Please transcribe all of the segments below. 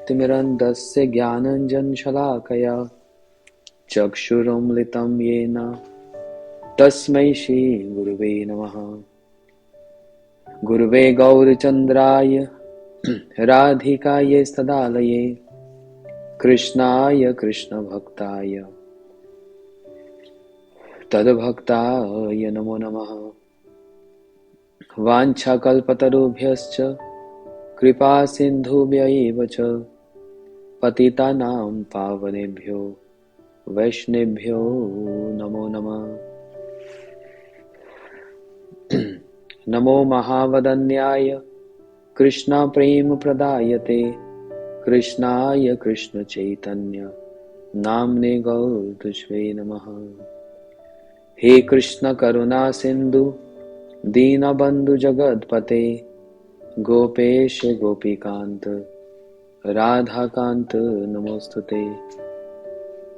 तिमिरन्धस्य ज्ञानाञ्जनशलाकया चक्षुरुन्मिलितं येन तस्मै श्रीगुरुवे नमः। गुरुवे गौरचन्द्राय राधिकायै तदालये कृष्णाय कृष्णभक्ताय तद्भक्ताय नमो नमः। वाञ्छाकल्पतरुभ्यश्च कृपा सिन्धुभ्यैव च पतितानां पावनेभ्यो वैष्णवेभ्यो नमो नमः। नमो महावदन्याय कृष्ण प्रेम प्रदायते कृष्णाय कृष्ण चैतन्य नाम्ने गौरतुष्वे नमः। हे कृष्ण करुणा सिंधु दीनबंधु जगतपते गोपेश गोपीकांत राधाकांत नमोस्तुते।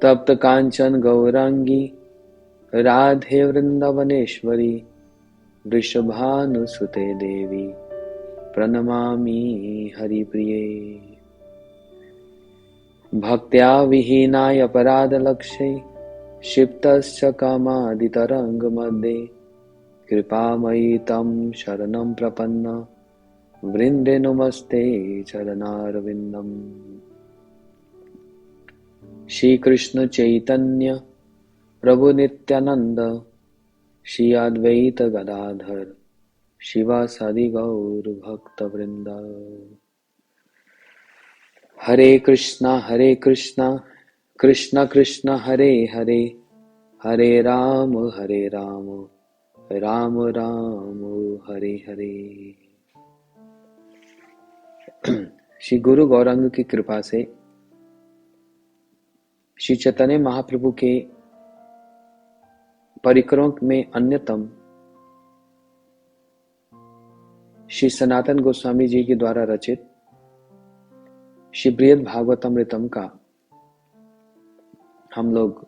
तप्त कांचन गौरांगी राधे वृंदावनेश्वरी वृषभानुसुते देवी प्रणमामि हरिप्रिये। भक्त्या विहीनाय अपराधलक्षे क्षिप्तश्च कामादितरङ्गमध्ये कृपामयि तं शरणं प्रपन्न वृन्दे नमस्ते चरणारविन्दम्। श्री कृष्ण चैतन्य प्रभु नित्यानंद श्री अद्वैत गदाधर शिवासादि गौर भक्त वृंद। हरे कृष्णा कृष्ण कृष्ण हरे हरे हरे राम राम राम हरे हरे। श्री गुरु गौरांग की कृपा से श्री चैतन्य महाप्रभु के परिकरों में अन्यतम श्री सनातन गोस्वामी जी के द्वारा रचित श्री बृहद भागवतमृतम का हम लोग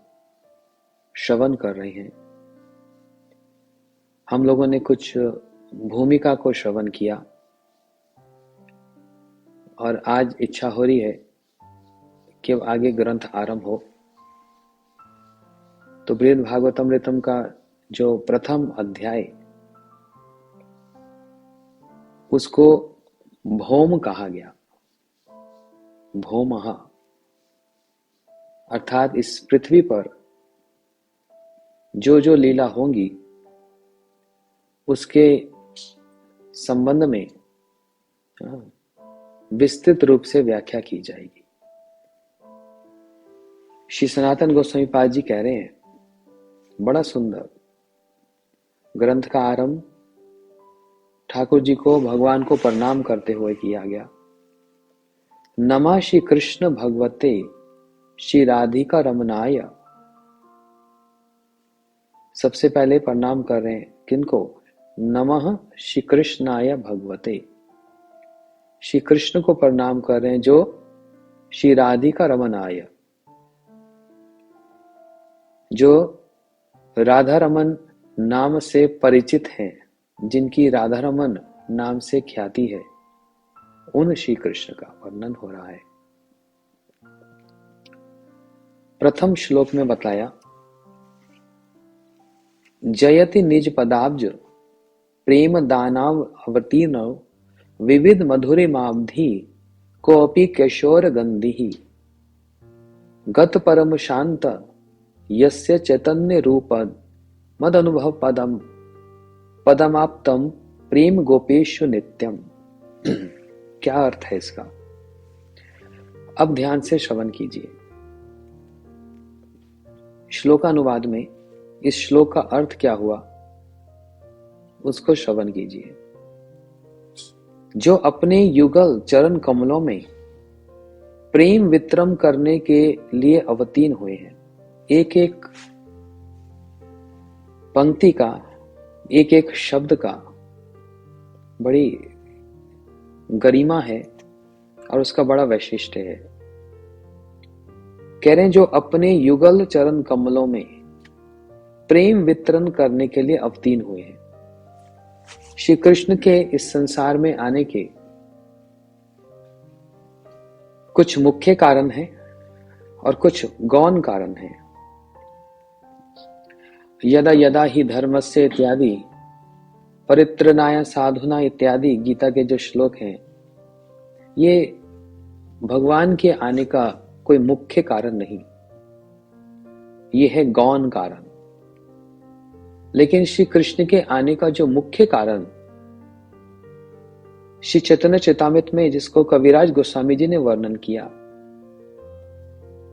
श्रवण कर रहे हैं। हम लोगों ने कुछ भूमिका को श्रवण किया और आज इच्छा हो रही है कि अब आगे ग्रंथ आरंभ हो। तो बृहद भागवतमृतम का जो प्रथम अध्याय उसको भौम कहा गया। भौमः अर्थात इस पृथ्वी पर जो जो लीला होंगी उसके संबंध में विस्तृत रूप से व्याख्या की जाएगी। श्री सनातन गोस्वामी पाद जी कह रहे हैं, बड़ा सुंदर ग्रंथ का आरंभ ठाकुर जी को भगवान को प्रणाम करते हुए किया गया। नमः श्री कृष्ण भगवते श्री राधिका रमनाय। सबसे पहले प्रणाम कर रहे हैं किनको? नमः श्री कृष्णाय भगवते। श्री कृष्ण को प्रणाम कर रहे हैं जो श्री राधिका रमनाय, जो राधा रमन नाम से परिचित हैं, जिनकी राधा रमन नाम से ख्याति है, उन श्री कृष्ण का वर्णन हो रहा है। प्रथम श्लोक में बताया, जयति निज पदाब्ज प्रेम दानाव अवतीर्ण विविध मधुरिमाब्धि कोपि किशोर गंधि गत परम शांत यस्य चैतन्य रूप मद अनुभव पदम पदमाप्तम प्रेम गोपेशु नित्यम। क्या अर्थ है इसका? अब ध्यान से श्रवण कीजिए। श्लोकानुवाद में इस श्लोक का अर्थ क्या हुआ उसको श्रवण कीजिए। जो अपने युगल चरण कमलों में प्रेम वितरण करने के लिए अवतीर्ण हुए हैं, एक एक पंक्ति का, एक एक शब्द का बड़ी गरिमा है और उसका बड़ा वैशिष्ट्य है। कह रहे हैं जो अपने युगल चरण कमलों में प्रेम वितरण करने के लिए अवतीर्ण हुए हैं। श्री कृष्ण के इस संसार में आने के कुछ मुख्य कारण हैं और कुछ गौण कारण हैं। यदा यदा ही धर्मस्य इत्यादि परित्रणाय साधुना इत्यादि गीता के जो श्लोक हैं, ये भगवान के आने का कोई मुख्य कारण नहीं, ये है गौण कारण। लेकिन श्री कृष्ण के आने का जो मुख्य कारण श्री चैतन्य चेतामृत में जिसको कविराज गोस्वामी जी ने वर्णन किया,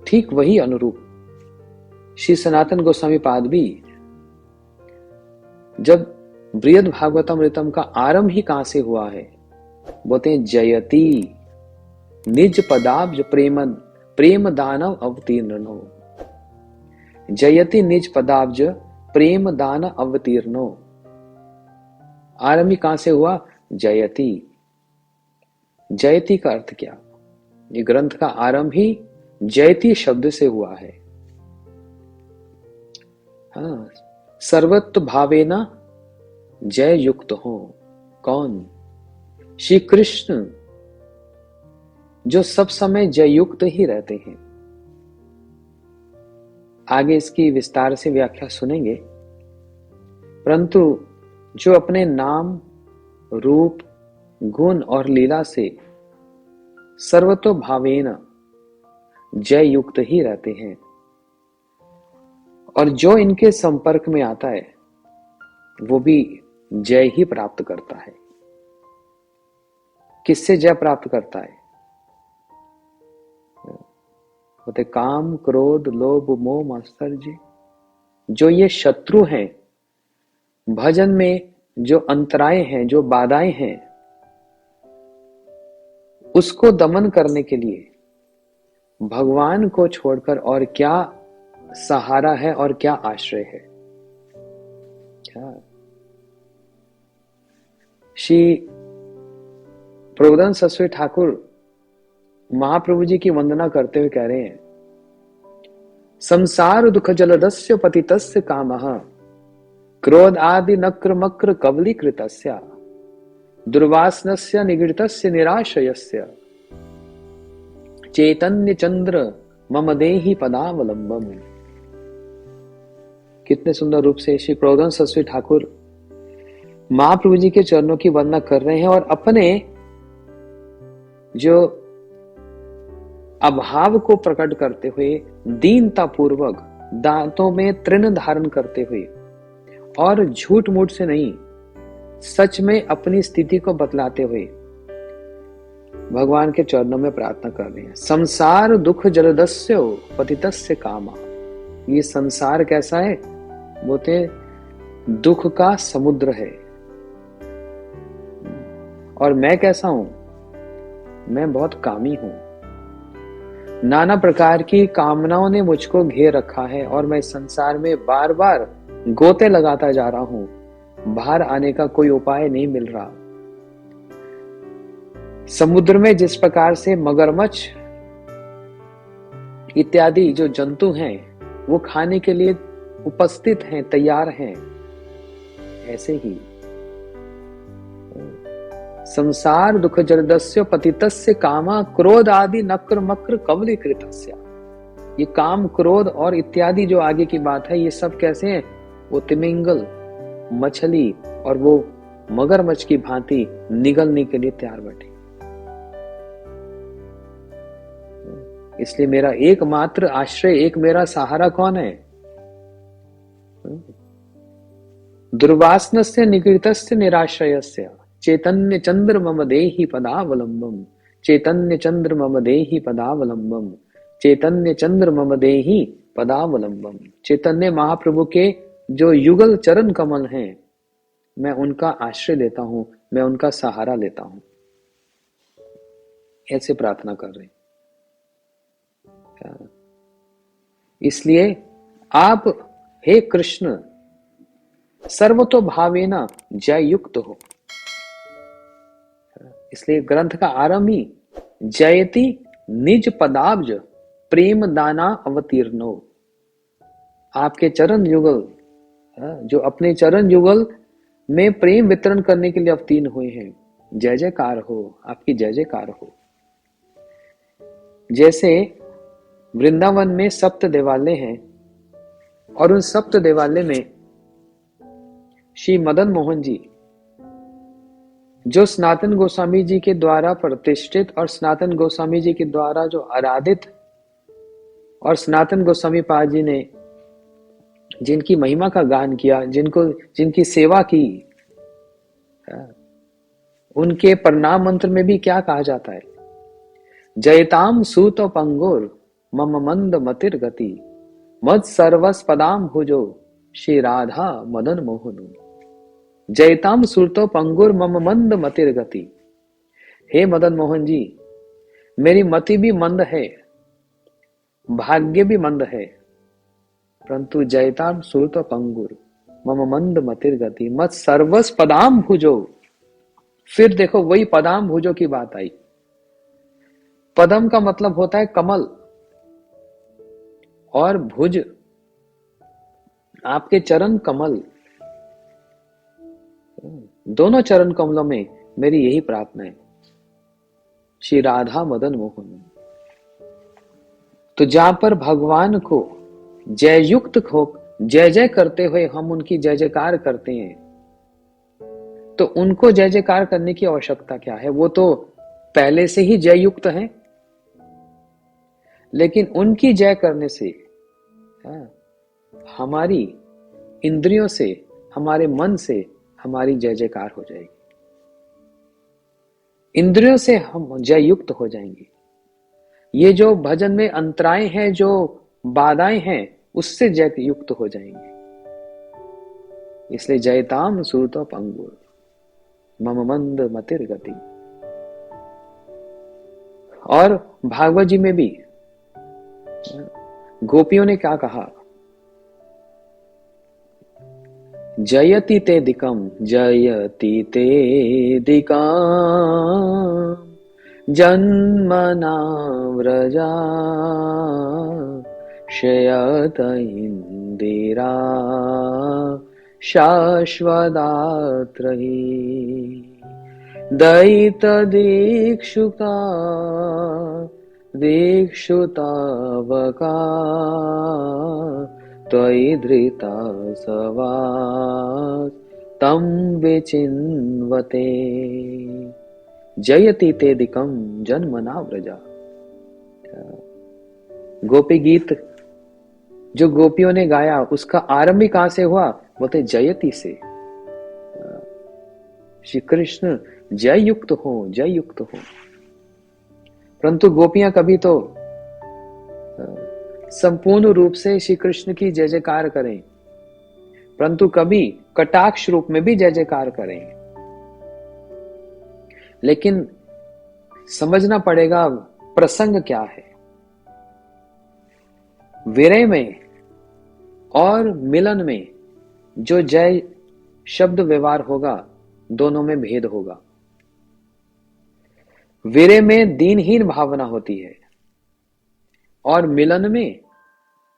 ठीक वही अनुरूप श्री सनातन गोस्वामी पाद भी जब बृहद भागवतमृतम का आरंभ ही कहां से हुआ है, बोलते हैं जयति निज पदाब्ज प्रेम दानव अवतीर्णो। जयति निज पदाब्ज प्रेम दान अवतीर्णो। आरंभ ही कहां से हुआ? जयति। जयति का अर्थ क्या? ये ग्रंथ का आरंभ ही जयति शब्द से हुआ है। हाँ, सर्वत्व भावेना जय युक्त हो। कौन? श्री कृष्ण, जो सब समय जय युक्त ही रहते हैं। आगे इसकी विस्तार से व्याख्या सुनेंगे, परंतु जो अपने नाम, रूप, गुण और लीला से सर्वतो भावेन जय युक्त ही रहते हैं, और जो इनके संपर्क में आता है वो भी जय ही प्राप्त करता है। किससे जय प्राप्त करता है? बोलते काम, क्रोध, लोभ, मोह, मात्सर्य, जो ये शत्रु हैं, भजन में जो अंतराय हैं, जो बाधाएं हैं, उसको दमन करने के लिए भगवान को छोड़कर और क्या सहारा है और क्या आश्रय है? क्या श्री प्रबोधन सरस्वती ठाकुर महाप्रभु जी की वंदना करते हुए कह रहे हैं, संसार दुख जलदस्य पतितस्य कामः क्रोध आदि नक्र मक्र कबलीकृतस्य दुर्वासनस्य निगृतस्य निराशयस्य चैतन्य चंद्र मम देहि पदावलंबम। कितने सुंदर रूप से श्री प्रबोधन सरस्वती ठाकुर महाप्रभु जी के चरणों की वंदना कर रहे हैं और अपने जो अभाव को प्रकट करते हुए, दीनता पूर्वक दांतों में तृण धारण करते हुए और झूठ मूठ से नहीं, सच में अपनी स्थिति को बतलाते हुए भगवान के चरणों में प्रार्थना कर रहे हैं। संसार दुख जलदस्यो पतितस्य कामा। ये संसार कैसा है? बोलते दुख का समुद्र है। और मैं कैसा हूं? मैं बहुत कामी हूं। नाना प्रकार की कामनाओं ने मुझको घेर रखा है और मैं संसार में बार बार गोते लगाता जा रहा हूं। बाहर आने का कोई उपाय नहीं मिल रहा। समुद्र में जिस प्रकार से मगरमच्छ इत्यादि जो जंतु हैं वो खाने के लिए उपस्थित हैं, तैयार हैं, ऐसे ही संसार दुख जलदस्य पतितस्य कामा क्रोध आदि नक्र मक्र कबलीकृतस्य। ये काम, क्रोध और इत्यादि जो आगे की बात है, ये सब कैसे हैं? वो तिमिंगल, मछली और वो मगरमच्छ की भांति निगलने के लिए तैयार बैठे। इसलिए मेरा एकमात्र आश्रय, एक मेरा सहारा कौन है? दुर्वासनस्य निगृतस्य निराश्रयस्य चैतन्य चंद्र मम देहि पदावलंबम। चैतन्य चंद्र मम देहि पदावलंबम। चैतन्य चंद्र मम देहि पदावलंबम। चैतन्य महाप्रभु के जो युगल चरण कमल हैं, मैं उनका आश्रय लेता हूं, मैं उनका सहारा लेता हूं। ऐसे प्रार्थना कर रहे। इसलिए आप हे कृष्ण सर्वतो भावेना जय युक्त हो। इसलिए ग्रंथ का आरंभ ही जयति निज पदाब्ज प्रेम दाना अवतीर्णो। आपके चरण युगल, जो अपने चरण युगल में प्रेम वितरण करने के लिए अवतीर्ण हुए हैं, जय जयकार हो, आपकी जय जयकार हो। जैसे वृंदावन में सप्त देवालय हैं और उन सप्त देवालय में श्री मदन मोहन जी, जो सनातन गोस्वामी जी के द्वारा प्रतिष्ठित और सनातन गोस्वामी जी के द्वारा जो आराधित और सनातन गोस्वामी पाद जी ने जिनकी महिमा का गान किया, जिनकी सेवा की, उनके प्रणाम मंत्र में भी क्या कहा जाता है? जयताम सूत पंगुर मम मंद मतिर गति मद सर्वस पदाम भुजो श्री राधा मदन मोहन। जयताम सूतो पंगुर मम मंद मतिर गति। हे मदन मोहन जी, मेरी मति भी मंद है, भाग्य भी मंद है, परंतु जयताम सूतो पंगुर मम मंद मतिर गति मद सर्वस पदाम भुजो। फिर देखो वही पदाम भुजो की बात आई। पदम का मतलब होता है कमल और भुज आपके चरण कमल। दोनों चरण कमलों में मेरी यही प्रार्थना है, श्री राधा मदन मोहन। तो जहां पर भगवान को जय युक्त हो, जय जय करते हुए हम उनकी जय जयकार करते हैं, तो उनको जय जयकार करने की आवश्यकता क्या है? वो तो पहले से ही जय युक्त हैं। लेकिन उनकी जय करने से हमारी इंद्रियों से, हमारे मन से हमारी जय जयकार हो जाएगी। इंद्रियों से हम जय युक्त हो जाएंगे। ये जो भजन में अंतराएं हैं, जो बाधाएं हैं, उससे जय युक्त हो जाएंगे। इसलिए जयताम सूतो पंगुर मम मंद मतिर गति। और भागवत जी में भी गोपियों ने क्या कहा? जयति ते दिकम जयति ते दिकम जन्मना व्रजा शयत इंदिरा शाश्वदात्र हि दयित दीक्षुता दीक्षुतावका त्वयि धृता सवास तम विचिन्वते जयति ते दिकम जन्मना व्रजा। गोपी गीत जो गोपियों ने गाया, उसका आरंभ कहां से हुआ? वो थे जयति से। श्री कृष्ण जय युक्त हो, जय युक्त हो। परंतु गोपियां कभी तो संपूर्ण रूप से श्री कृष्ण की जय जयकार करें, परंतु कभी कटाक्ष रूप में भी जय जयकार करें। लेकिन समझना पड़ेगा प्रसंग क्या है। विरह में और मिलन में जो जय शब्द व्यवहार होगा, दोनों में भेद होगा। विरह में दीनहीन भावना होती है और मिलन में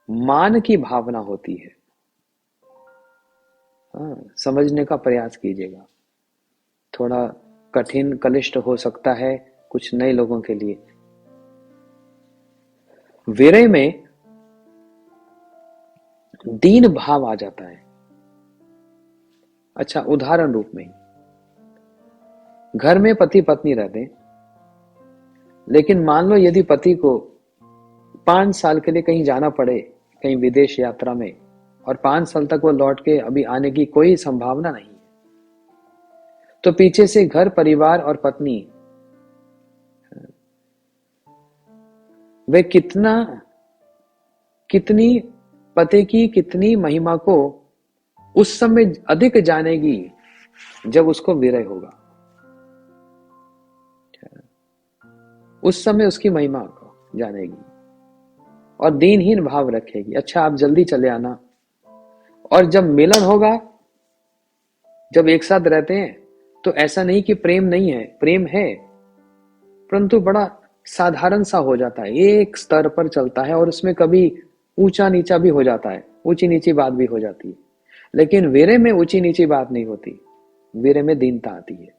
मान की भावना होती है। समझने का प्रयास कीजिएगा। थोड़ा कठिन क्लिष्ट हो सकता है कुछ नए लोगों के लिए। विरह में दीन भाव आ जाता है। अच्छा, उदाहरण रूप में, घर में पति पत्नी रहते हैं, लेकिन मान लो यदि पति को 5 साल के लिए कहीं जाना पड़े, कहीं विदेश यात्रा में, और 5 साल तक वो लौट के अभी आने की कोई संभावना नहीं, तो पीछे से घर परिवार और पत्नी वे कितनी पति की कितनी महिमा को उस समय अधिक जानेगी जब उसको विरह होगा। उस समय उसकी महिमा को जानेगी और दीनहीन भाव रखेगी। अच्छा, आप जल्दी चले आना। और जब मिलन होगा, जब एक साथ रहते हैं, तो ऐसा नहीं कि प्रेम नहीं है, प्रेम है, परंतु बड़ा साधारण सा हो जाता है, एक स्तर पर चलता है, और उसमें कभी ऊंचा नीचा भी हो जाता है, ऊंची नीची बात भी हो जाती है। लेकिन विरह में ऊंची नीची बात नहीं होती, विरह में दीनता आती है।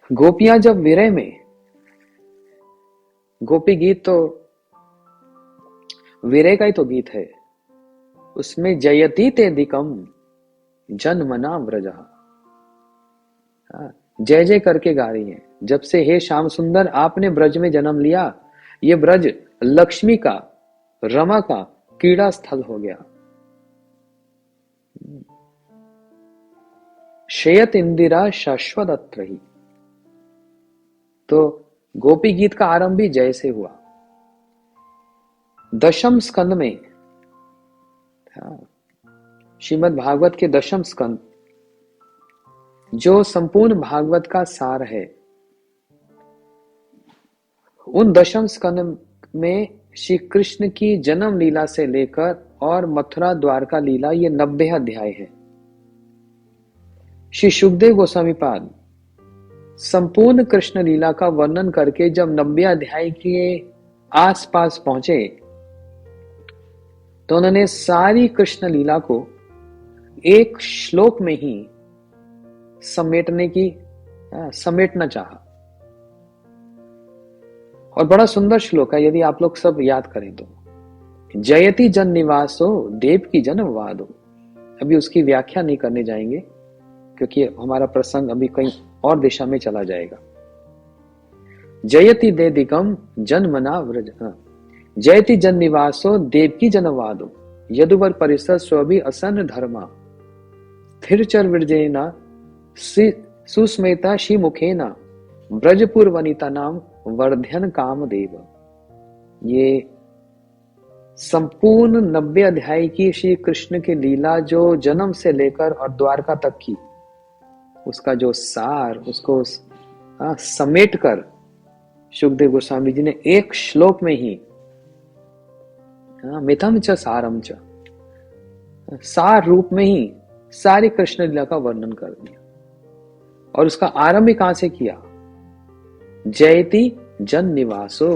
गोपियां जब विरह में गोपी गीत तो वीरे का ही तो गीत है। उसमें जयति ते दिकम जन्मना व्रजः, जय जय करके गा रही है। जब से हे श्याम सुंदर आपने ब्रज में जन्म लिया, ये ब्रज लक्ष्मी का, रमा का क्रीड़ा स्थल हो गया। शयत इंदिरा शाश्वत अत्र ही। तो गोपी गीत का आरंभ भी जय से हुआ। दशम स्कंद में, श्रीमद् भागवत के दशम स्कंद जो संपूर्ण भागवत का सार है, उन दशम स्कंद में श्री कृष्ण की जन्म लीला से लेकर और मथुरा द्वारका लीला, ये 90 अध्याय है। श्री सुखदेव गोस्वामी पाद संपूर्ण कृष्ण लीला का वर्णन करके जब 90 अध्याय के आसपास पहुंचे, तो उन्होंने सारी कृष्ण लीला को एक श्लोक में ही समेटना चाहा। और बड़ा सुंदर श्लोक है, यदि आप लोग सब याद करें तो। जयति जन निवासो देव की जन वादो। अभी उसकी व्याख्या नहीं करने जाएंगे, क्योंकि हमारा प्रसंग अभी कहीं और दिशा में चला जाएगा। जयति दे दिगम जन्मना व्रज, जयति जन निवासो देव की जनवादो, यदुवर परिसर स्वभि असन धर्मा, स्थिर चर विरजेना सुस्मेता श्री मुखेना, ब्रजपुर वनिता नाम वर्धन कामदेव। ये संपूर्ण 90 अध्याय की श्री कृष्ण की लीला, जो जन्म से लेकर और द्वारका तक की, उसका जो सार, उसको समेट कर सुखदेव गोस्वामी जी ने एक श्लोक में ही मिथम च सारम च, सार रूप में ही सारी कृष्ण लीला का वर्णन कर दिया। और उसका आरंभ भी कहां से किया? जयति जन निवासो।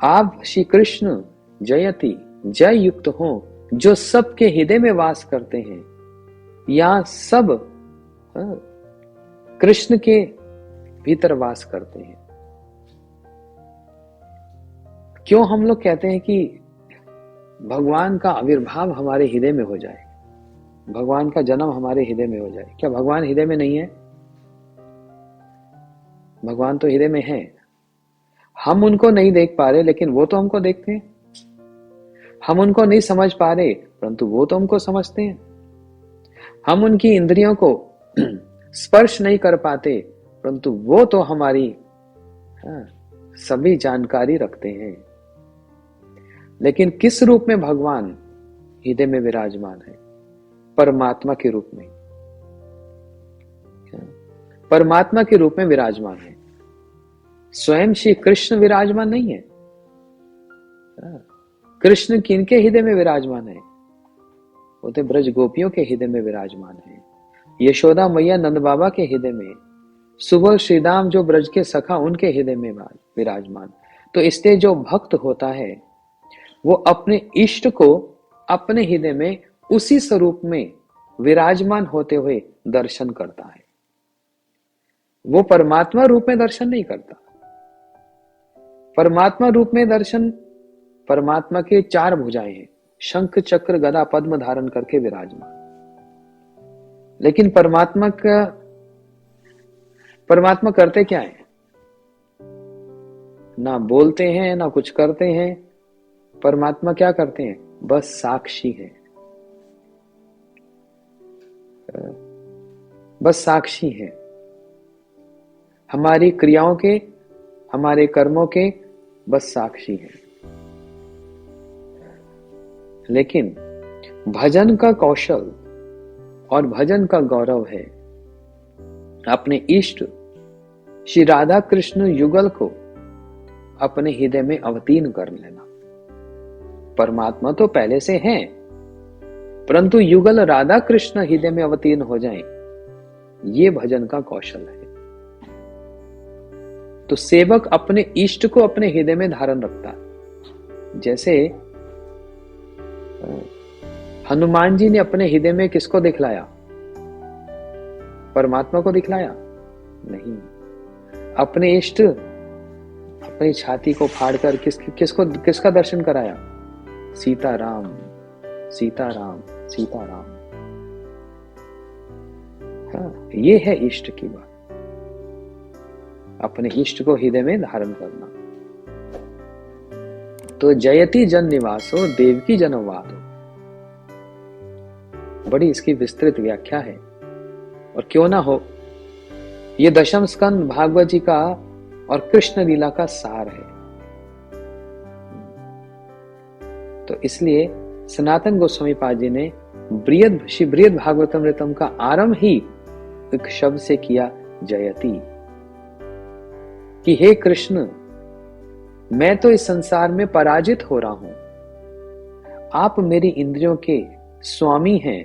आप श्री कृष्ण जयति, जय युक्त हो, जो सबके हृदय में वास करते हैं। यहां सब कृष्ण के भीतर वास करते हैं। क्यों हम लोग कहते हैं कि भगवान का आविर्भाव हमारे हृदय में हो जाए, भगवान का जन्म हमारे हृदय में हो जाए? क्या भगवान हृदय में नहीं है? भगवान तो हृदय में है। हम उनको नहीं देख पा रहे, लेकिन वो तो हमको देखते हैं। हम उनको नहीं समझ पा रहे, परंतु वो तो हमको समझते हैं। हम उनकी इंद्रियों को स्पर्श नहीं कर पाते, परंतु वो तो हमारी सभी जानकारी रखते हैं। लेकिन किस रूप में भगवान हृदय में विराजमान है? परमात्मा के रूप में, परमात्मा के रूप में विराजमान है। स्वयं श्री कृष्ण विराजमान नहीं है। कृष्ण किनके हृदय में विराजमान है? वो तो ब्रज गोपियों के हृदय में विराजमान है। यशोदा मैया नंद बाबा के हृदय में, सुबह श्रीदाम जो ब्रज के सखा, उनके हृदय में विराजमान। तो इसलिए जो भक्त होता है, वो अपने इष्ट को अपने हृदय में उसी स्वरूप में विराजमान होते हुए दर्शन करता है। वो परमात्मा रूप में दर्शन नहीं करता। परमात्मा रूप में दर्शन, परमात्मा के 4 भुजाएं हैं, शंख चक्र गदा पद्म धारण करके विराजमान। लेकिन परमात्मा करते क्या है? ना बोलते हैं, ना कुछ करते हैं। परमात्मा क्या करते हैं? बस साक्षी है, बस साक्षी है। हमारी क्रियाओं के, हमारे कर्मों के बस साक्षी है। लेकिन भजन का कौशल और भजन का गौरव है अपने इष्ट श्री राधा कृष्ण युगल को अपने हृदय में अवतीर्ण कर लेना। परमात्मा तो पहले से है, परंतु युगल राधा कृष्ण हृदय में अवतीर्ण हो जाएं, ये भजन का कौशल है। तो सेवक अपने इष्ट को अपने हृदय में धारण रखता है। जैसे हनुमान जी ने अपने हृदय में किसको दिखलाया? परमात्मा को दिखलाया? नहीं, अपने इष्ट अपनी छाती को फाड़कर किसका दर्शन कराया? सीताराम, सीताराम, सीताराम। हाँ, ये है इष्ट की बात, अपने इष्ट को हृदय में धारण करना। तो जयति जन निवासो देवकी जनवादो, बड़ी इसकी विस्तृत व्याख्या है। और क्यों ना हो, ये दशम स्कंद भागवत जी का और कृष्ण लीला का सार है। तो इसलिए सनातन गोस्वामी पाद जी ने श्री बृहद भागवतमृतम का आरंभ ही एक शब्द से किया, जयति, कि हे कृष्ण, मैं तो इस संसार में पराजित हो रहा हूं, आप मेरी इंद्रियों के स्वामी हैं,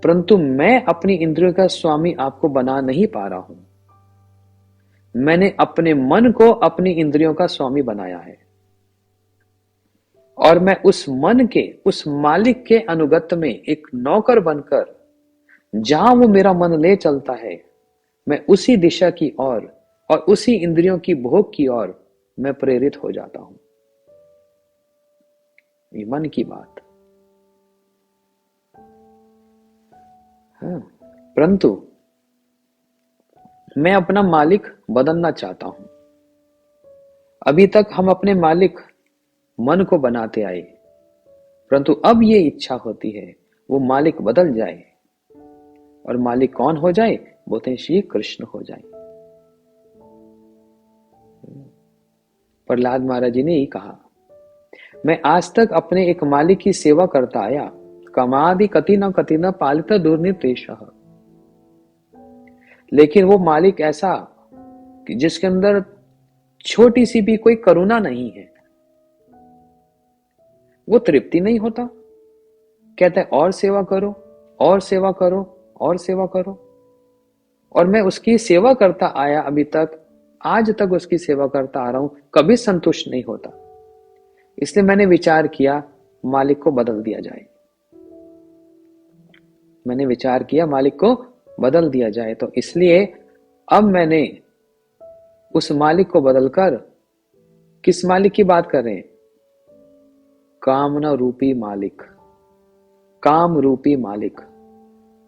परंतु मैं अपनी इंद्रियों का स्वामी आपको बना नहीं पा रहा हूं। मैंने अपने मन को अपनी इंद्रियों का स्वामी बनाया है, और मैं उस मन के, उस मालिक के अनुगत्य में एक नौकर बनकर जहां वो मेरा मन ले चलता है, मैं उसी दिशा की ओर और उसी इंद्रियों की भोग की ओर मैं प्रेरित हो जाता हूं। ये मन की बात। हाँ, परंतु मैं अपना मालिक बदलना चाहता हूं। अभी तक हम अपने मालिक मन को बनाते आए, परंतु अब ये इच्छा होती है वो मालिक बदल जाए, और मालिक कौन हो जाए? बोलते हैं श्री कृष्ण हो जाए। प्रहलाद महाराज जी ने ही कहा, मैं आज तक अपने एक मालिक की सेवा करता आया, कमादि कति न पालित दुर्निर्देश, लेकिन वो मालिक ऐसा कि जिसके अंदर छोटी सी भी कोई करुणा नहीं है, वो तृप्ति नहीं होता। कहता है और सेवा करो, और सेवा करो, और सेवा करो। और मैं उसकी सेवा करता आया अभी तक, आज तक उसकी सेवा करता आ रहा हूं, कभी संतुष्ट नहीं होता। इसलिए मैंने विचार किया मालिक को बदल दिया जाए। मैंने विचार किया मालिक को बदल दिया जाए। तो इसलिए अब मैंने उस मालिक को बदलकर, किस मालिक की बात कर रहे हैं? कामना रूपी मालिक, काम रूपी मालिक,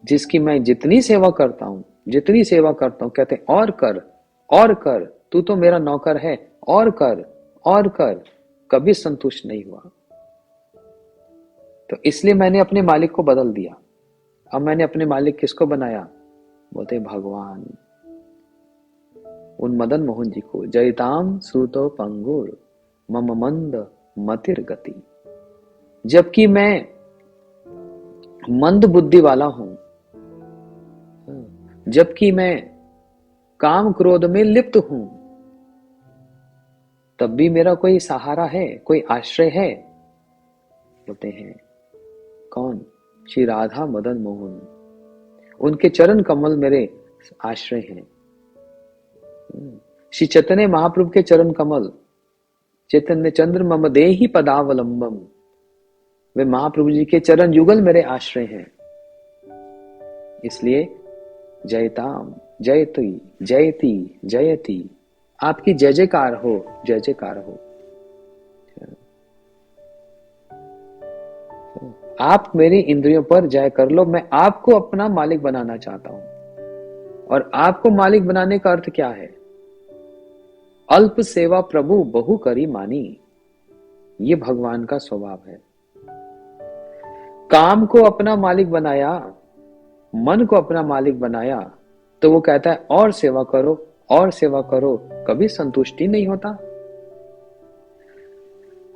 जिसकी मैं जितनी सेवा करता हूं, जितनी सेवा करता हूं, कहते हैं और कर, और कर, तू तो मेरा नौकर है, और कर, और कर, कभी संतुष्ट नहीं हुआ। तो इसलिए मैंने अपने मालिक को बदल दिया। अब मैंने अपने मालिक किसको बनाया? बोलते भगवान, उन मदन मोहन जी को। जयताम सूतो पंगुर मम मंद मतिर गति, जबकि मैं मंद बुद्धि वाला हूं, जबकि मैं काम क्रोध में लिप्त हूं, तब भी मेरा कोई सहारा है, कोई आश्रय है। बोलते हैं कौन? श्री राधा मदन मोहन, उनके चरण कमल मेरे आश्रय हैं। श्री चैतन्य महाप्रभु के चरण कमल, चैतन्य चंद्र मम देहि पदावलंबम, वे महाप्रभु जी के चरण युगल मेरे आश्रय हैं। इसलिए जयताम, जयति, जयति, जयति, आपकी जय जयकार हो, जय जयकार हो। आप मेरी इंद्रियों पर जय कर लो, मैं आपको अपना मालिक बनाना चाहता हूं। और आपको मालिक बनाने का अर्थ क्या है? अल्प सेवा प्रभु बहु करी मानी, ये भगवान का स्वभाव है। काम को अपना मालिक बनाया, मन को अपना मालिक बनाया, तो वो कहता है और सेवा करो, और सेवा करो, कभी संतुष्टि नहीं होता।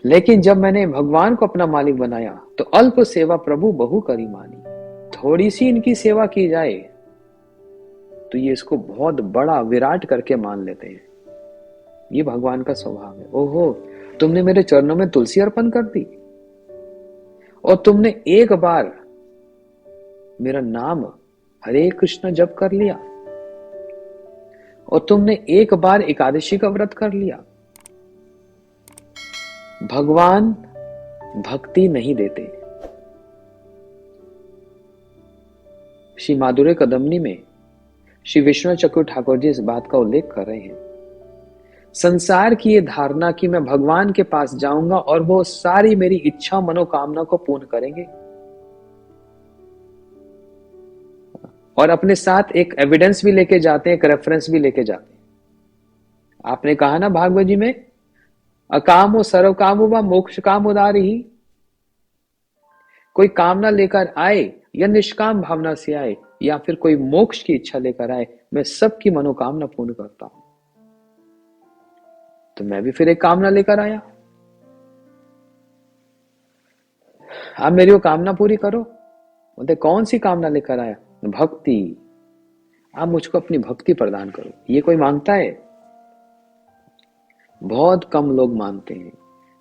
लेकिन जब मैंने भगवान को अपना मालिक बनाया, तो अल्प सेवा प्रभु बहु करी मानी, थोड़ी सी इनकी सेवा की जाए तो ये इसको बहुत बड़ा विराट करके मान लेते हैं। ये भगवान का स्वभाव है। ओहो, तुमने मेरे चरणों में तुलसी अर्पण कर दी, और तुमने एक बार मेरा नाम हरे कृष्ण जप कर लिया, और तुमने एक बार एकादशी का व्रत कर लिया। भगवान भक्ति नहीं देते। श्री माधुर्य कदमनी में श्री विश्वनाथ चक्रवर्ती ठाकुर जी इस बात का उल्लेख कर रहे हैं। संसार की ये धारणा कि मैं भगवान के पास जाऊंगा और वो सारी मेरी इच्छा मनोकामना को पूर्ण करेंगे, और अपने साथ एक एविडेंस भी लेके जाते हैं, एक रेफरेंस भी लेके जाते हैं। आपने कहा ना भागवत जी में, अकामो सर्व कामो व मोक्ष काम उदारी ही। कोई कामना लेकर आए या निष्काम भावना से आए या फिर कोई मोक्ष की इच्छा लेकर आए, मैं सबकी मनोकामना पूर्ण करता हूं। तो मैं भी फिर एक कामना लेकर आया, आप मेरी वो कामना पूरी करो। बोलते कौन सी कामना लेकर आया? भक्ति। आप मुझको अपनी भक्ति प्रदान करो। ये कोई मांगता है? बहुत कम लोग मानते हैं।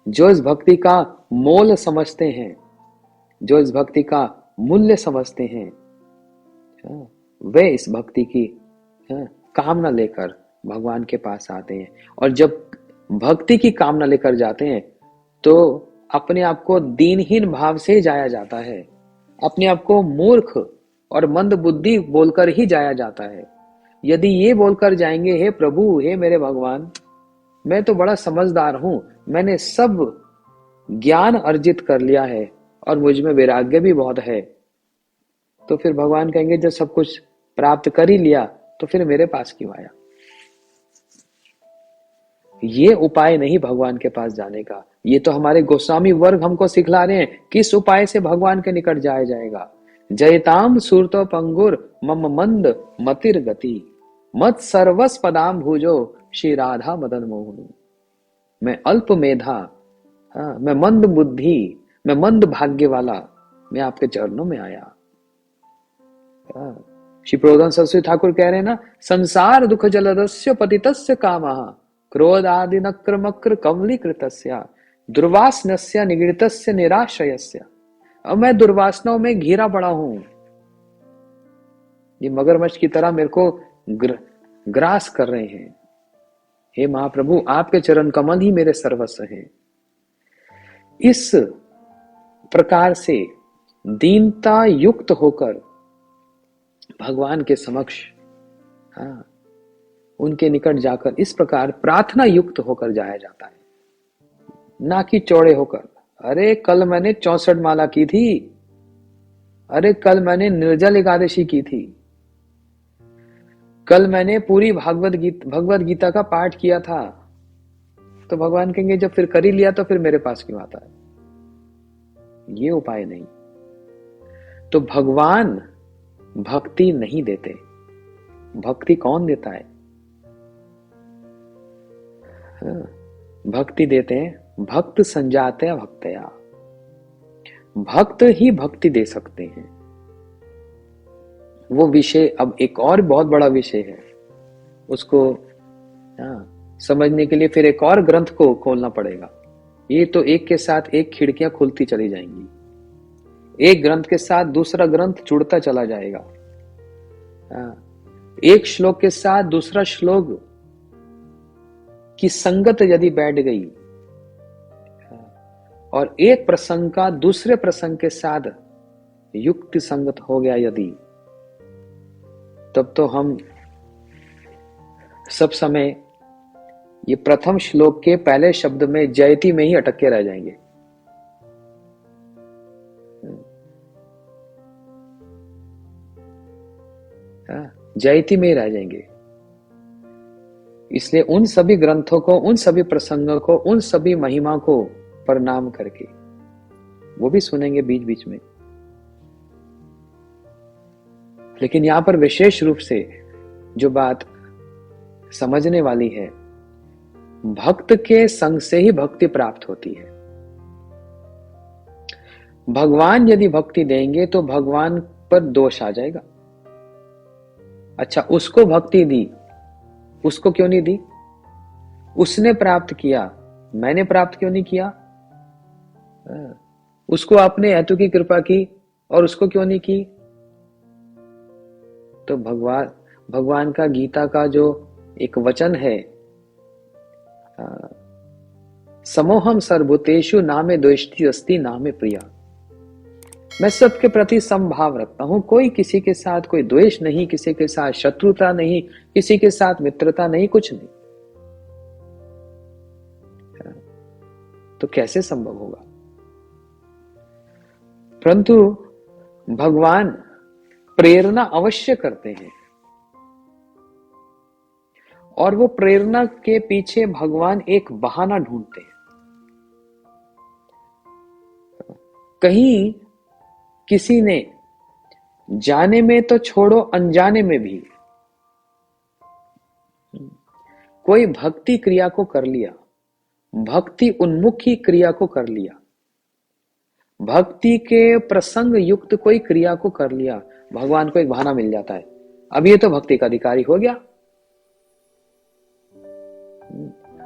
जो इस भक्ति का मोल समझते हैं, जो इस भक्ति का मूल्य समझते हैं, वे इस भक्ति की कामना लेकर भगवान के पास आते हैं। और जब भक्ति की कामना लेकर जाते हैं तो अपने आप को दीनहीन भाव से जाया जाता है, अपने आप को मूर्ख और मंद बुद्धि बोलकर ही जाया जाता है। यदि ये बोलकर जाएंगे, हे प्रभु, हे मेरे भगवान, मैं तो बड़ा समझदार हूं, मैंने सब ज्ञान अर्जित कर लिया है और मुझ में वैराग्य भी बहुत है, तो फिर भगवान कहेंगे जब सब कुछ प्राप्त कर ही लिया तो फिर मेरे पास क्यों आया? ये उपाय नहीं भगवान के पास जाने का। ये तो हमारे गोस्वामी वर्ग हमको सिखला रहे हैं किस उपाय से भगवान के निकट जाया जाएगा। जयताम सुरतो पंगुर मम मंद मतिर गति, मत सर्वस पदाम भुजो श्री राधा मदन मोहन। मैं अल्प मेधा, मैं मंद बुद्धि, मैं मंद भाग्य वाला, मैं आपके चरणों में आया। श्री प्रबोधन सरस्वती ठाकुर कह रहे हैं ना, संसार दुख जलदस्य पतितस्य कामः, क्रोध आदि नक्र मक्र कमलीकृतस्य, दुर्वासनस्य निगृतस्य निराश्रयस्य। अब मैं दुर्वासनाओं में घिरा पड़ा हूं। ये मगरमच्छ की तरह मेरे को ग्रास कर रहे हैं। हे महाप्रभु, आपके चरण कमल ही मेरे सर्वस्व हैं। इस प्रकार से दीनता युक्त होकर भगवान के समक्ष, उनके निकट जाकर इस प्रकार प्रार्थना युक्त होकर जाया जाता है, ना कि चौड़े होकर। अरे कल मैंने 64 माला की थी, अरे कल मैंने निर्जल एकादशी की थी, कल मैंने पूरी भगवत गीता का पाठ किया था। तो भगवान कहेंगे जब फिर कर ही लिया तो फिर मेरे पास क्यों आता है? ये उपाय नहीं। तो भगवान भक्ति नहीं देते। भक्ति कौन देता है? भक्ति देते हैं भक्त संजाते भक्तया। भक्त ही भक्ति दे सकते हैं। वो विषय अब एक और बहुत बड़ा विषय है, उसको समझने के लिए फिर एक और ग्रंथ को खोलना पड़ेगा। ये तो एक के साथ एक खिड़कियां खुलती चली जाएंगी, एक ग्रंथ के साथ दूसरा ग्रंथ जुड़ता चला जाएगा। एक श्लोक के साथ दूसरा श्लोक की संगत यदि बैठ गई और एक प्रसंग का दूसरे प्रसंग के साथ युक्ति संगत हो गया यदि, तब तो हम सब समय ये प्रथम श्लोक के पहले शब्द में जयति में ही अटक के रह जाएंगे। जयति में ही रह जाएंगे। इसलिए उन सभी ग्रंथों को, उन सभी प्रसंगों को, उन सभी महिमा को प्रणाम करके वो भी सुनेंगे बीच बीच में। लेकिन यहां पर विशेष रूप से जो बात समझने वाली है, भक्त के संग से ही भक्ति प्राप्त होती है। भगवान यदि भक्ति देंगे तो भगवान पर दोष आ जाएगा। अच्छा, उसको भक्ति दी, उसको क्यों नहीं दी? उसने प्राप्त किया, मैंने प्राप्त क्यों नहीं किया? उसको आपने हेतु की कृपा की और उसको क्यों नहीं की? तो भगवान का गीता का जो एक वचन है, समोहम सर्वभूतेषु नामे द्वेष्टि अस्ति नामे प्रिया। मैं सबके प्रति समभाव रखता हूं, कोई किसी के साथ कोई द्वेष नहीं, किसी के साथ शत्रुता नहीं, किसी के साथ मित्रता नहीं, कुछ नहीं। तो कैसे संभव होगा? परंतु भगवान प्रेरणा अवश्य करते हैं, और वो प्रेरणा के पीछे भगवान एक बहाना ढूंढते हैं। कहीं किसी ने जाने में तो छोड़ो, अनजाने में भी कोई भक्ति क्रिया को कर लिया, भक्ति उन्मुखी क्रिया को कर लिया, भक्ति के प्रसंग युक्त कोई क्रिया को कर लिया, भगवान को एक बहाना मिल जाता है, अब ये तो भक्ति का अधिकारी हो गया,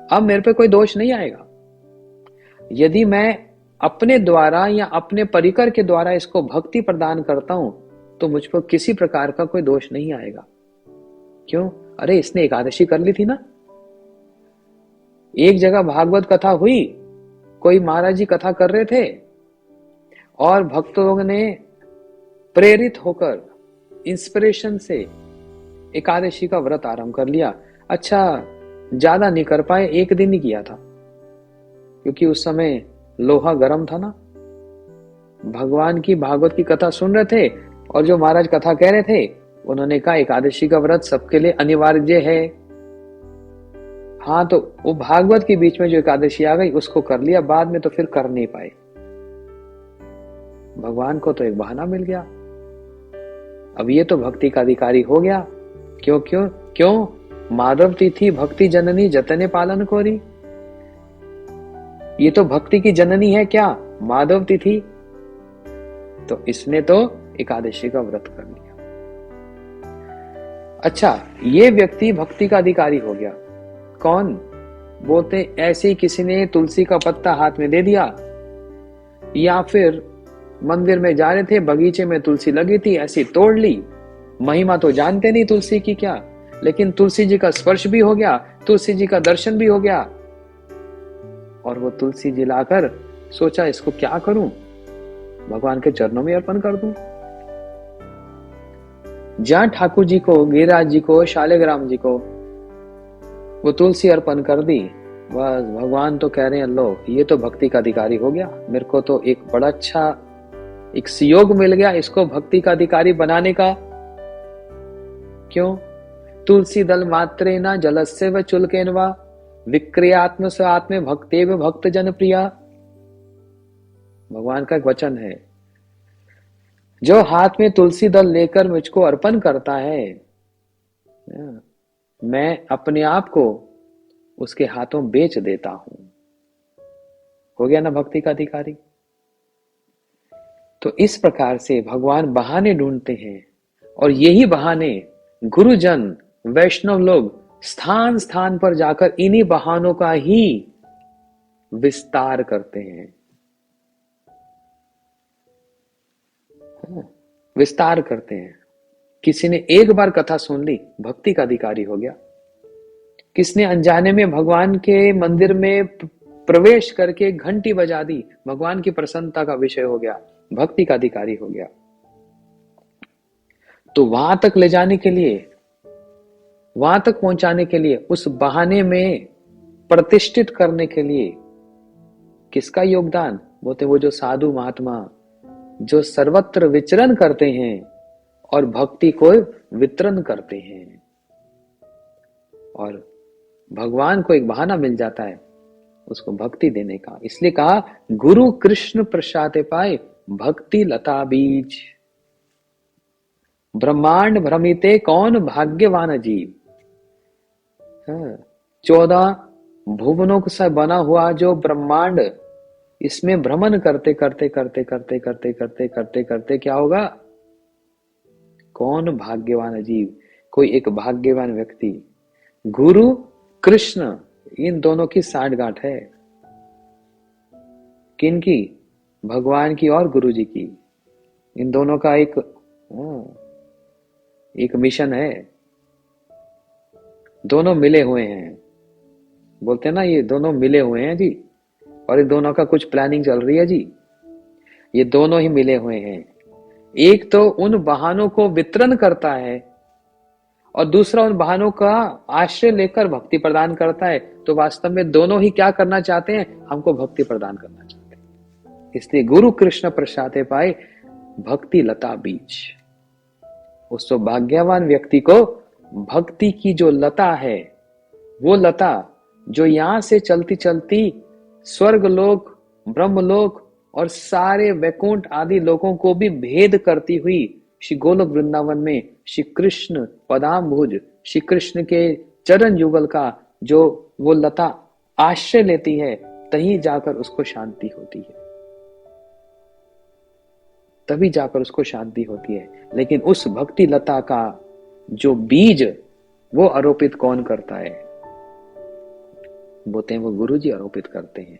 अब मेरे पे कोई दोष नहीं आएगा। यदि मैं अपने द्वारा या अपने परिकर के द्वारा इसको भक्ति प्रदान करता हूं तो मुझ पर किसी प्रकार का कोई दोष नहीं आएगा। क्यों? अरे इसने एकादशी कर ली थी ना। एक जगह भागवत कथा हुई, कोई महाराज जी कथा कर रहे थे और भक्त लोगों ने प्रेरित होकर इंस्पिरेशन से एकादशी का व्रत आरंभ कर लिया। अच्छा, ज्यादा नहीं कर पाए, एक दिन ही किया था, क्योंकि उस समय लोहा गर्म था ना। भगवान की भागवत की कथा सुन रहे थे और जो महाराज कथा कह रहे थे उन्होंने कहा एकादशी का व्रत सबके लिए अनिवार्य है। हाँ, तो वो भागवत के बीच में जो एकादशी आ गई उसको कर लिया, बाद में तो फिर कर नहीं पाए। भगवान को तो एक बहाना मिल गया, अब ये तो भक्ति का अधिकारी हो गया। क्यों क्यों क्यों? माधव तिथि भक्ति जननी जतने पालन कोरी। ये तो भक्ति की जननी है क्या, माधव तिथि? तो इसने तो एकादशी का व्रत कर लिया। अच्छा, ये व्यक्ति भक्ति का अधिकारी हो गया। कौन? बोलते ऐसे ही किसी ने तुलसी का पत्ता हाथ में दे दिया, या फिर मंदिर में जा रहे थे, बगीचे में तुलसी लगी थी, ऐसी तोड़ ली। महिमा तो जानते नहीं तुलसी की क्या, लेकिन तुलसी जी का स्पर्श भी हो गया, तुलसी जी का दर्शन भी हो गया, और वो तुलसी जी लाकर सोचा इसको क्या करूं, भगवान के चरणों में अर्पण कर दूं। जहां ठाकुर जी को, गिरिराज जी को, शालिग्राम जी को वो तुलसी अर्पण कर दी, बस भगवान तो कह रहे हैं लो ये तो भक्ति का अधिकारी हो गया, मेरे को तो एक बड़ा अच्छा एक सुयोग मिल गया इसको भक्ति का अधिकारी बनाने का। क्यों? तुलसी दल मात्रे न जलस्य व चुलकेन वा विक्रियात्म स आत्मे भक्तेव भक्त जन प्रिया। भगवान का एक वचन है, जो हाथ में तुलसी दल लेकर मुझको अर्पण करता है, मैं अपने आप को उसके हाथों बेच देता हूं। हो गया ना भक्ति का अधिकारी। तो इस प्रकार से भगवान बहाने ढूंढते हैं, और यही बहाने गुरुजन वैष्णव लोग स्थान स्थान पर जाकर इन्हीं बहानों का ही विस्तार करते हैं, विस्तार करते हैं। किसी ने एक बार कथा सुन ली, भक्ति का अधिकारी हो गया। किसने अनजाने में भगवान के मंदिर में प्रवेश करके घंटी बजा दी, भगवान की प्रसन्नता का विषय हो गया, भक्ति का अधिकारी हो गया। तो वहां तक ले जाने के लिए, वहां तक पहुंचाने के लिए, उस बहाने में प्रतिष्ठित करने के लिए किसका योगदान? बोलते वो जो साधु महात्मा जो सर्वत्र विचरण करते हैं और भक्ति को वितरण करते हैं, और भगवान को एक बहाना मिल जाता है उसको भक्ति देने का। इसलिए कहा गुरु कृष्ण प्रसादे पाए भक्ति लता बीज, ब्रह्मांड भ्रमिते कौन भाग्यवान जीव। 14 भुवनों से बना हुआ जो ब्रह्मांड, इसमें भ्रमण करते करते करते करते करते करते करते करते क्या होगा? कौन भाग्यवान जीव, कोई एक भाग्यवान व्यक्ति। गुरु कृष्ण इन दोनों की साठगांठ है। किनकी? भगवान की और गुरु जी की। इन दोनों का एक मिशन है, दोनों मिले हुए हैं। बोलते हैं ना ये दोनों मिले हुए हैं जी, और ये दोनों का कुछ प्लानिंग चल रही है जी। ये दोनों ही मिले हुए हैं। एक तो उन बहानों को वितरण करता है और दूसरा उन वाहनों का आश्रय लेकर भक्ति प्रदान करता है, तो वास्तव में दोनों ही क्या करना चाहते हैं? हमको भक्ति प्रदान करना चाहते हैं। इसलिए गुरु कृष्ण प्रसादे पाए भक्ति लता बीज। उस सौभाग्यवान व्यक्ति को भक्ति की जो लता है, वो लता जो यहां से चलती चलती स्वर्ग लोक, ब्रह्म लोक और सारे वैकुंठ आदि लोगों को भी भेद करती हुई श्री गोलोक वृंदावन में श्री कृष्ण पदाम्बुज, श्री कृष्ण के चरण युगल का जो वो लता आश्रय लेती है, तहीं जाकर उसको शांति होती है, तभी जाकर उसको शांति होती है। लेकिन उस भक्ति लता का जो बीज वो आरोपित कौन करता है? बोलते हैं वो गुरुजी आरोपित करते हैं।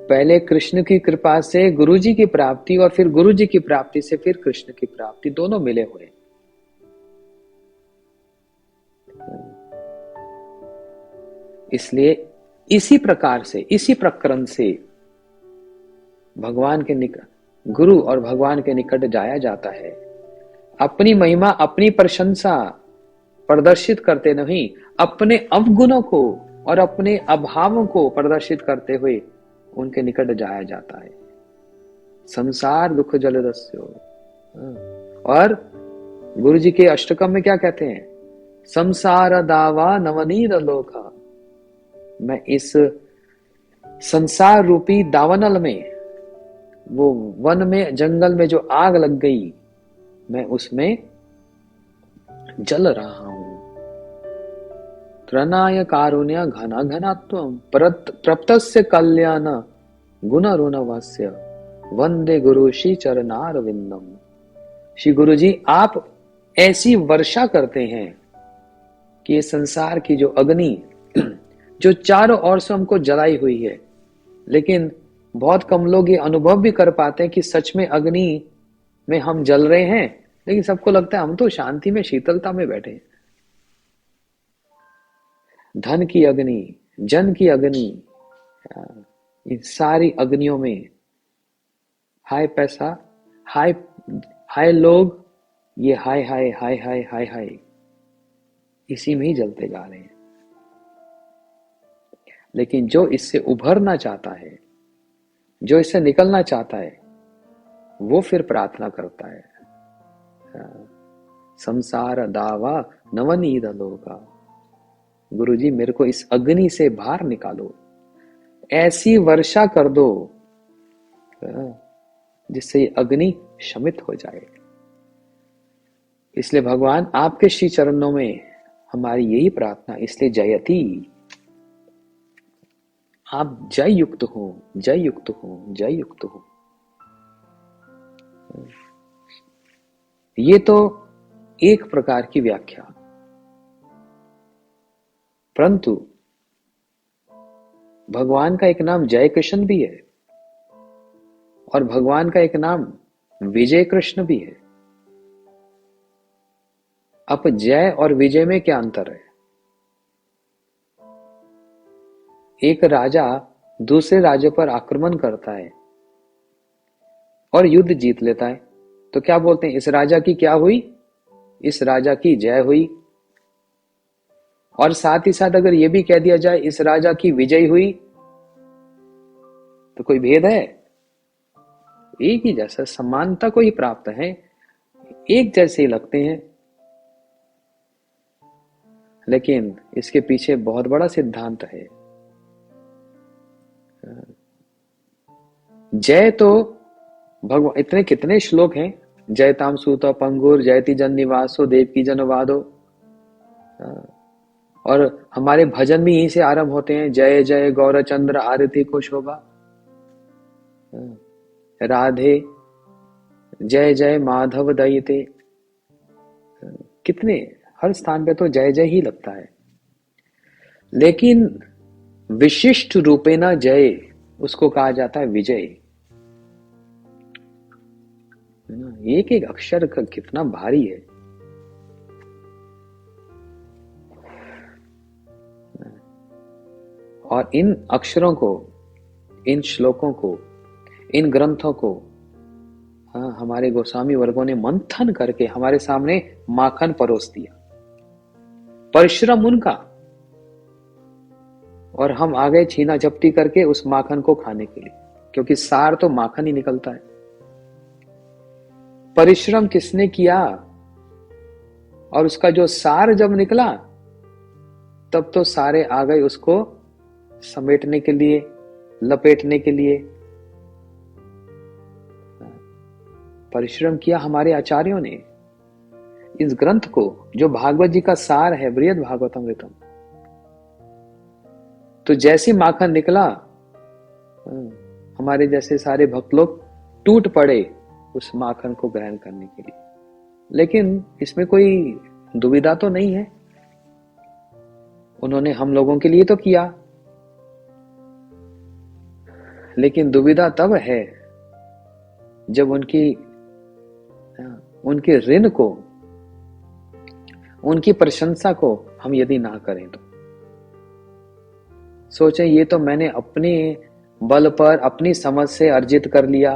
पहले कृष्ण की कृपा से गुरुजी की प्राप्ति और फिर गुरुजी की प्राप्ति से फिर कृष्ण की प्राप्ति, दोनों मिले हुए। इसलिए इसी प्रकार से, इसी प्रकरण से भगवान के निकट, गुरु और भगवान के निकट जाया जाता है। अपनी महिमा, अपनी प्रशंसा प्रदर्शित करते नहीं, अपने अवगुणों को और अपने अभावों को प्रदर्शित करते हुए उनके निकट जाया जाता है। संसार दुख जलदस्यो। और गुरु जी के अष्टकम में क्या कहते हैं? संसार दावा नवनीर लोका। मैं इस संसार रूपी दावानल में, वो वन में, जंगल में जो आग लग गई, मैं उसमें जल रहा हूं। त्रनाय कारुण्य घना घनात्वम प्रप्तस्य कल्याण गुण ऋणवस्य वंदे गुरु श्री चरणारविंदम। श्री गुरु जी आप ऐसी वर्षा करते हैं कि ये संसार की जो अग्नि जो चारों ओर से हमको जलाई हुई है, लेकिन बहुत कम लोग ये अनुभव भी कर पाते हैं कि सच में अग्नि में हम जल रहे हैं, लेकिन सबको लगता है हम तो शांति में, शीतलता में बैठे हैं। धन की अग्नि, जन की अग्नि, इन सारी अग्नियों में हाय पैसा, हाय हाय लोग, ये हाय हाय हाय हाय हाय हाय, इसी में ही जलते जा रहे हैं। लेकिन जो इससे उभरना चाहता है, जो इससे निकलना चाहता है, वो फिर प्रार्थना करता है, संसार दावा नवनीत लोका। गुरुजी मेरे को इस अग्नि से बाहर निकालो, ऐसी वर्षा कर दो जिससे ये अग्नि शमित हो जाए। इसलिए भगवान आपके श्री चरणों में हमारी यही प्रार्थना, इसलिए जयति, आप जय युक्त हो, जय युक्त हो, जय युक्त हो। ये तो एक प्रकार की व्याख्या, परंतु भगवान का एक नाम जय कृष्ण भी है और भगवान का एक नाम विजय कृष्ण भी है। अब जय और विजय में क्या अंतर है? एक राजा दूसरे राज्य पर आक्रमण करता है और युद्ध जीत लेता है, तो क्या बोलते हैं? इस राजा की क्या हुई? इस राजा की जय हुई। और साथ ही साथ अगर यह भी कह दिया जाए इस राजा की विजय हुई, तो कोई भेद है? एक ही जैसा, समानता को ही प्राप्त है, एक जैसे ही लगते हैं। लेकिन इसके पीछे बहुत बड़ा सिद्धांत है। जय तो भगवान, इतने कितने श्लोक हैं, जयताम सूत पंगुर जयति जन निवासो देवकी जनवादो, और हमारे भजन भी यहीं से आरंभ होते हैं, जय जय गौरचंद्र आरती को शोभा, राधे जय जय माधव दयिते। कितने, हर स्थान पे तो जय जय ही लगता है। लेकिन विशिष्ट रूपेण जय, उसको कहा जाता है विजय। एक एक अक्षर का कितना भारी है। और इन अक्षरों को, इन श्लोकों को, इन ग्रंथों को हाँ, हमारे गोस्वामी वर्गों ने मंथन करके हमारे सामने माखन परोस दिया, परिश्रम उनका, और हम आ गए छीना झपटी करके उस माखन को खाने के लिए, क्योंकि सार तो माखन ही निकलता है। परिश्रम किसने किया, और उसका जो सार जब निकला तब तो सारे आ गए उसको समेटने के लिए, लपेटने के लिए। परिश्रम किया हमारे आचार्यों ने इस ग्रंथ को, जो भागवत जी का सार है, बृहद भागवतमृतम, तो जैसी माखन निकला हमारे जैसे सारे भक्त लोग टूट पड़े उस माखन को ग्रहण करने के लिए। लेकिन इसमें कोई दुविधा तो नहीं है, उन्होंने हम लोगों के लिए तो किया, लेकिन दुविधा तब है जब उनके ऋण को, उनकी प्रशंसा को हम यदि ना करें तो। सोचें, ये तो मैंने अपने बल पर, अपनी समझ से अर्जित कर लिया।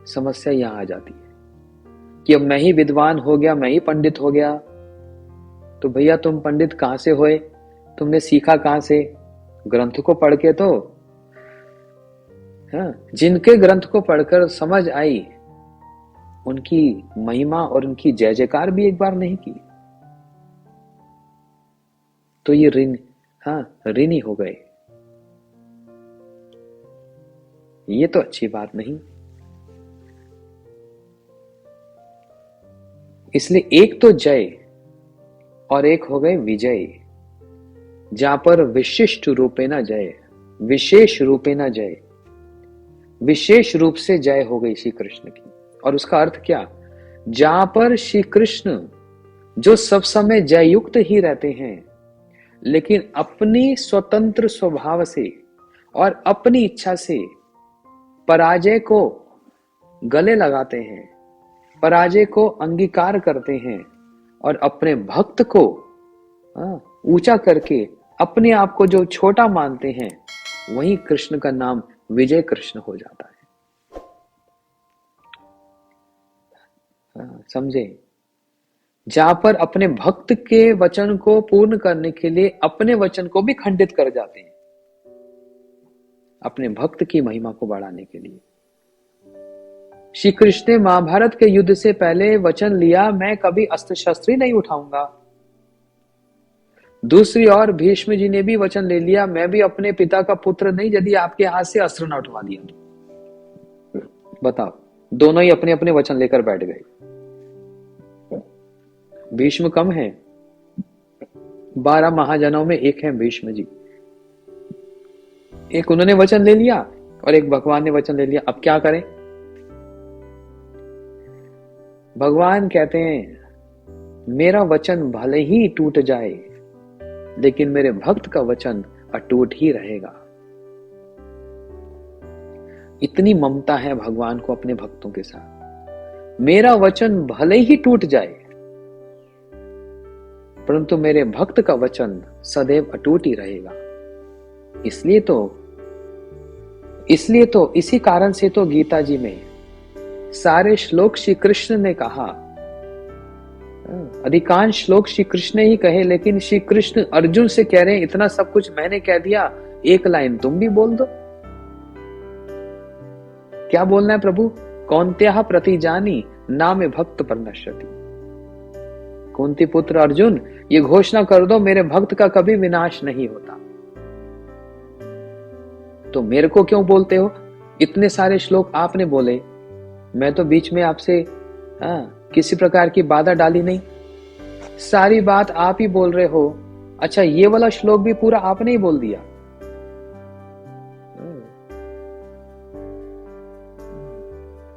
समस्या यहां आ जाती है कि अब मैं ही विद्वान हो गया, मैं ही पंडित हो गया। तो भैया तुम पंडित कहां से होए, तुमने सीखा कहां से? ग्रंथ को पढ़ के तो। हाँ, जिनके ग्रंथ को पढ़कर समझ आई, उनकी महिमा और उनकी जय जयकार भी एक बार नहीं की, तो ये ऋण, ऋणी हो गए। ये तो अच्छी बात नहीं। इसलिए एक तो जय और एक हो गए विजय, जहां पर विशिष्ट रूपे न जय, विशेष रूपे न जय, विशेष रूप से जय हो गई श्री कृष्ण की। और उसका अर्थ क्या? जहां पर श्री कृष्ण जो सब समय जय युक्त ही रहते हैं, लेकिन अपनी स्वतंत्र स्वभाव से और अपनी इच्छा से पराजय को गले लगाते हैं, पराजय को अंगीकार करते हैं, और अपने भक्त को ऊंचा करके अपने आप को जो छोटा मानते हैं, वही कृष्ण का नाम विजय कृष्ण हो जाता है। समझे? जहां पर अपने भक्त के वचन को पूर्ण करने के लिए अपने वचन को भी खंडित कर जाते हैं, अपने भक्त की महिमा को बढ़ाने के लिए। श्री कृष्ण ने महाभारत के युद्ध से पहले वचन लिया, मैं कभी अस्त्र शस्त्र ही नहीं उठाऊंगा। दूसरी ओर भीष्म जी ने भी वचन ले लिया, मैं भी अपने पिता का पुत्र नहीं यदि आपके हाथ से अस्त्र न उठवा दिया तो। बताओ, दोनों ही अपने अपने वचन लेकर बैठ गए। भीष्म कम है? 12 महाजनों में एक है भीष्म जी। एक उन्होंने वचन ले लिया और एक भगवान ने वचन ले लिया। अब क्या करें? भगवान कहते हैं मेरा वचन भले ही टूट जाए, लेकिन मेरे भक्त का वचन अटूट ही रहेगा। इतनी ममता है भगवान को अपने भक्तों के साथ। मेरा वचन भले ही टूट जाए, परंतु मेरे भक्त का वचन सदैव अटूट ही रहेगा। इसलिए तो इसी कारण से तो गीता जी में सारे श्लोक श्री कृष्ण ने कहा, अधिकांश श्लोक श्री कृष्ण ने ही कहे, लेकिन श्री कृष्ण अर्जुन से कह रहे हैं इतना सब कुछ मैंने कह दिया, एक लाइन तुम भी बोल दो। क्या बोलना है प्रभु? कौन्त्याः प्रतिजानी नामे भक्त परनश्यति। कुंती पुत्र अर्जुन, ये घोषणा कर दो मेरे भक्त का कभी विनाश नहीं होता। तो मेरे को क्यों बोलते हो? इतने सारे श्लोक आपने बोले, मैं तो बीच में आपसे किसी प्रकार की बाधा डाली नहीं, सारी बात आप ही बोल रहे हो। अच्छा, ये वाला श्लोक भी पूरा आपने ही बोल दिया।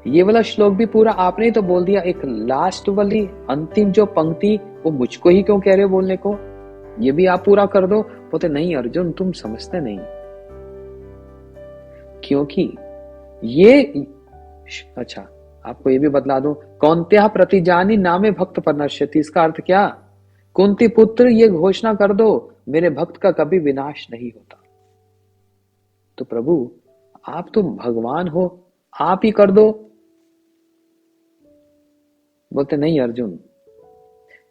ये वाला श्लोक भी पूरा आपने ही तो बोल दिया। एक लास्ट वाली अंतिम जो पंक्ति, वो मुझको ही क्यों कह रहे हो बोलने को? ये भी आप पूरा कर दो। बोलते नहीं अर्जुन, तुम समझते नहीं, क्योंकि ये, अच्छा आपको ये भी बतला दूं, कौन्त्याः प्रतिजानी नामे भक्त परनश्यति। इसका अर्थ क्या? कुंती पुत्र, ये घोषणा कर दो मेरे भक्त का कभी विनाश नहीं होता। तो प्रभु, आप तो भगवान हो, आप ही कर दो। बोलते नहीं अर्जुन,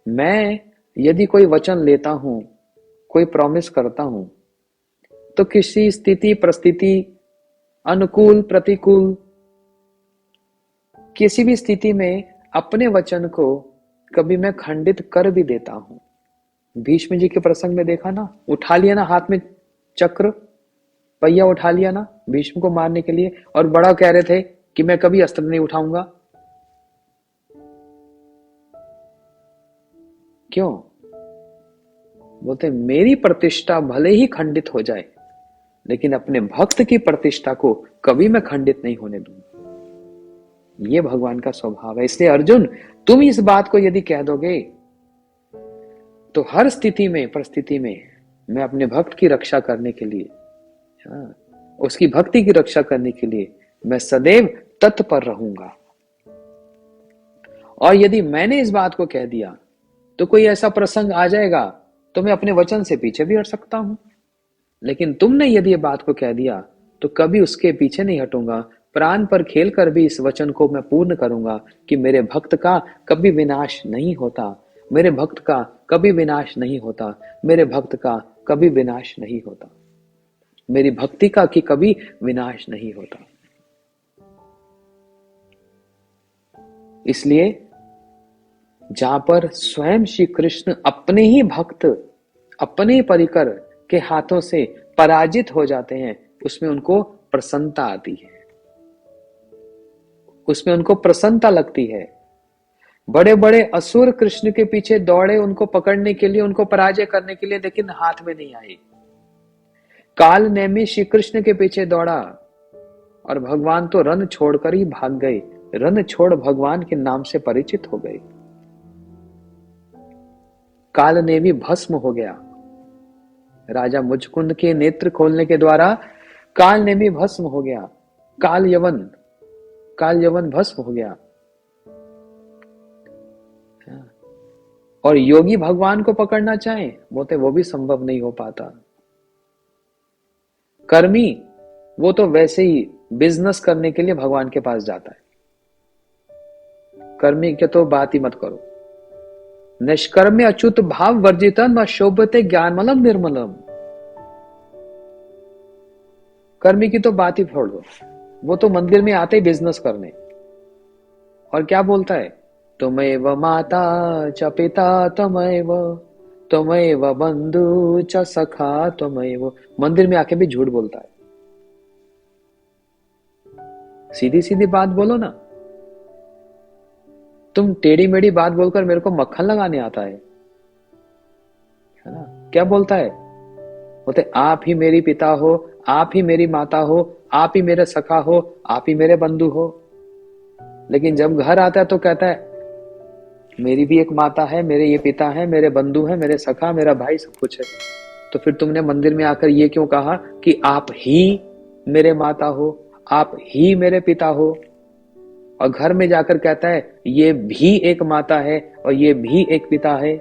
मैं यदि कोई वचन लेता हूं, कोई प्रॉमिस करता हूं, तो किसी स्थिति परिस्थिति, अनुकूल प्रतिकूल, किसी भी स्थिति में अपने वचन को कभी मैं खंडित कर भी देता हूं। भीष्म जी के प्रसंग में देखा ना, उठा लिया ना हाथ में चक्र, पहिया उठा लिया ना भीष्म को मारने के लिए, और बड़ा कह रहे थे कि मैं कभी अस्त्र नहीं उठाऊंगा। क्यों? बोलते मेरी प्रतिष्ठा भले ही खंडित हो जाए, लेकिन अपने भक्त की प्रतिष्ठा को कभी मैं खंडित नहीं होने दूंगा। ये भगवान का स्वभाव है। इसलिए अर्जुन, तुम इस बात को यदि कह दोगे तो हर स्थिति में परिस्थिति में मैं अपने भक्त की रक्षा करने के लिए, उसकी भक्ति की रक्षा करने के लिए मैं सदैव तत्पर रहूंगा। और यदि मैंने इस बात को कह दिया तो कोई ऐसा प्रसंग आ जाएगा तो मैं अपने वचन से पीछे भी हट सकता हूं, लेकिन तुमने यदि ये बात को कह दिया तो कभी उसके पीछे नहीं हटूंगा। प्राण पर खेल कर भी इस वचन को मैं पूर्ण करूंगा कि मेरे भक्त का कभी विनाश नहीं होता, मेरे भक्त का कभी विनाश नहीं होता, मेरे भक्त का कभी विनाश नहीं होता, मेरी भक्ति का कि कभी विनाश नहीं होता। इसलिए जहां पर स्वयं श्री कृष्ण अपने ही भक्त अपने परिकर के हाथों से पराजित हो जाते हैं, उसमें उनको प्रसन्नता आती है, उसमें उनको प्रसन्नता लगती है। बड़े बड़े असुर कृष्ण के पीछे दौड़े उनको पकड़ने के लिए, उनको पराजय करने के लिए, लेकिन हाथ में नहीं आए। काल नेमी श्री कृष्ण के पीछे दौड़ा और भगवान तो रन छोड़कर ही भाग गए, रन छोड़ भगवान के नाम से परिचित हो गए। काल नेमी भस्म हो गया, राजा मुचकुंद के नेत्र खोलने के द्वारा काल नेमी भस्म हो गया, काल यवन भस्म हो गया। और योगी भगवान को पकड़ना चाहे बोलते वो भी संभव नहीं हो पाता। कर्मी वो तो वैसे ही बिजनेस करने के लिए भगवान के पास जाता है, कर्मी के तो बात ही मत करो। निष्कर्म्य अच्युत भाव वर्जिता न शोभते ज्ञानमलम निर्मलम। कर्मी की तो बात ही छोड़ दो, वो तो मंदिर में आते ही बिजनेस करने, और क्या बोलता है, तुमैव माता च पिता त्वमैव, त्वमैव बंधु च सखा त्वमैव। मंदिर में आके भी झूठ बोलता है। सीधी सीधी बात बोलो ना, तुम टेढ़ी मेढ़ी बात बोलकर मेरे को मक्खन लगाने आता है ना? क्या बोलता है? बोलते आप ही मेरी पिता हो, आप ही मेरी माता हो, आप ही मेरे सखा हो, आप ही मेरे बंधु हो। लेकिन जब घर आता है तो कहता है मेरी भी एक माता है, मेरे ये पिता है, मेरे बंधु है, मेरे सखा, मेरा भाई, सब कुछ है। तो फिर तुमने मंदिर में आकर ये क्यों कहा कि आप ही मेरे माता हो, आप ही मेरे पिता हो, और घर में जाकर कहता है ये भी एक माता है और ये भी एक पिता है?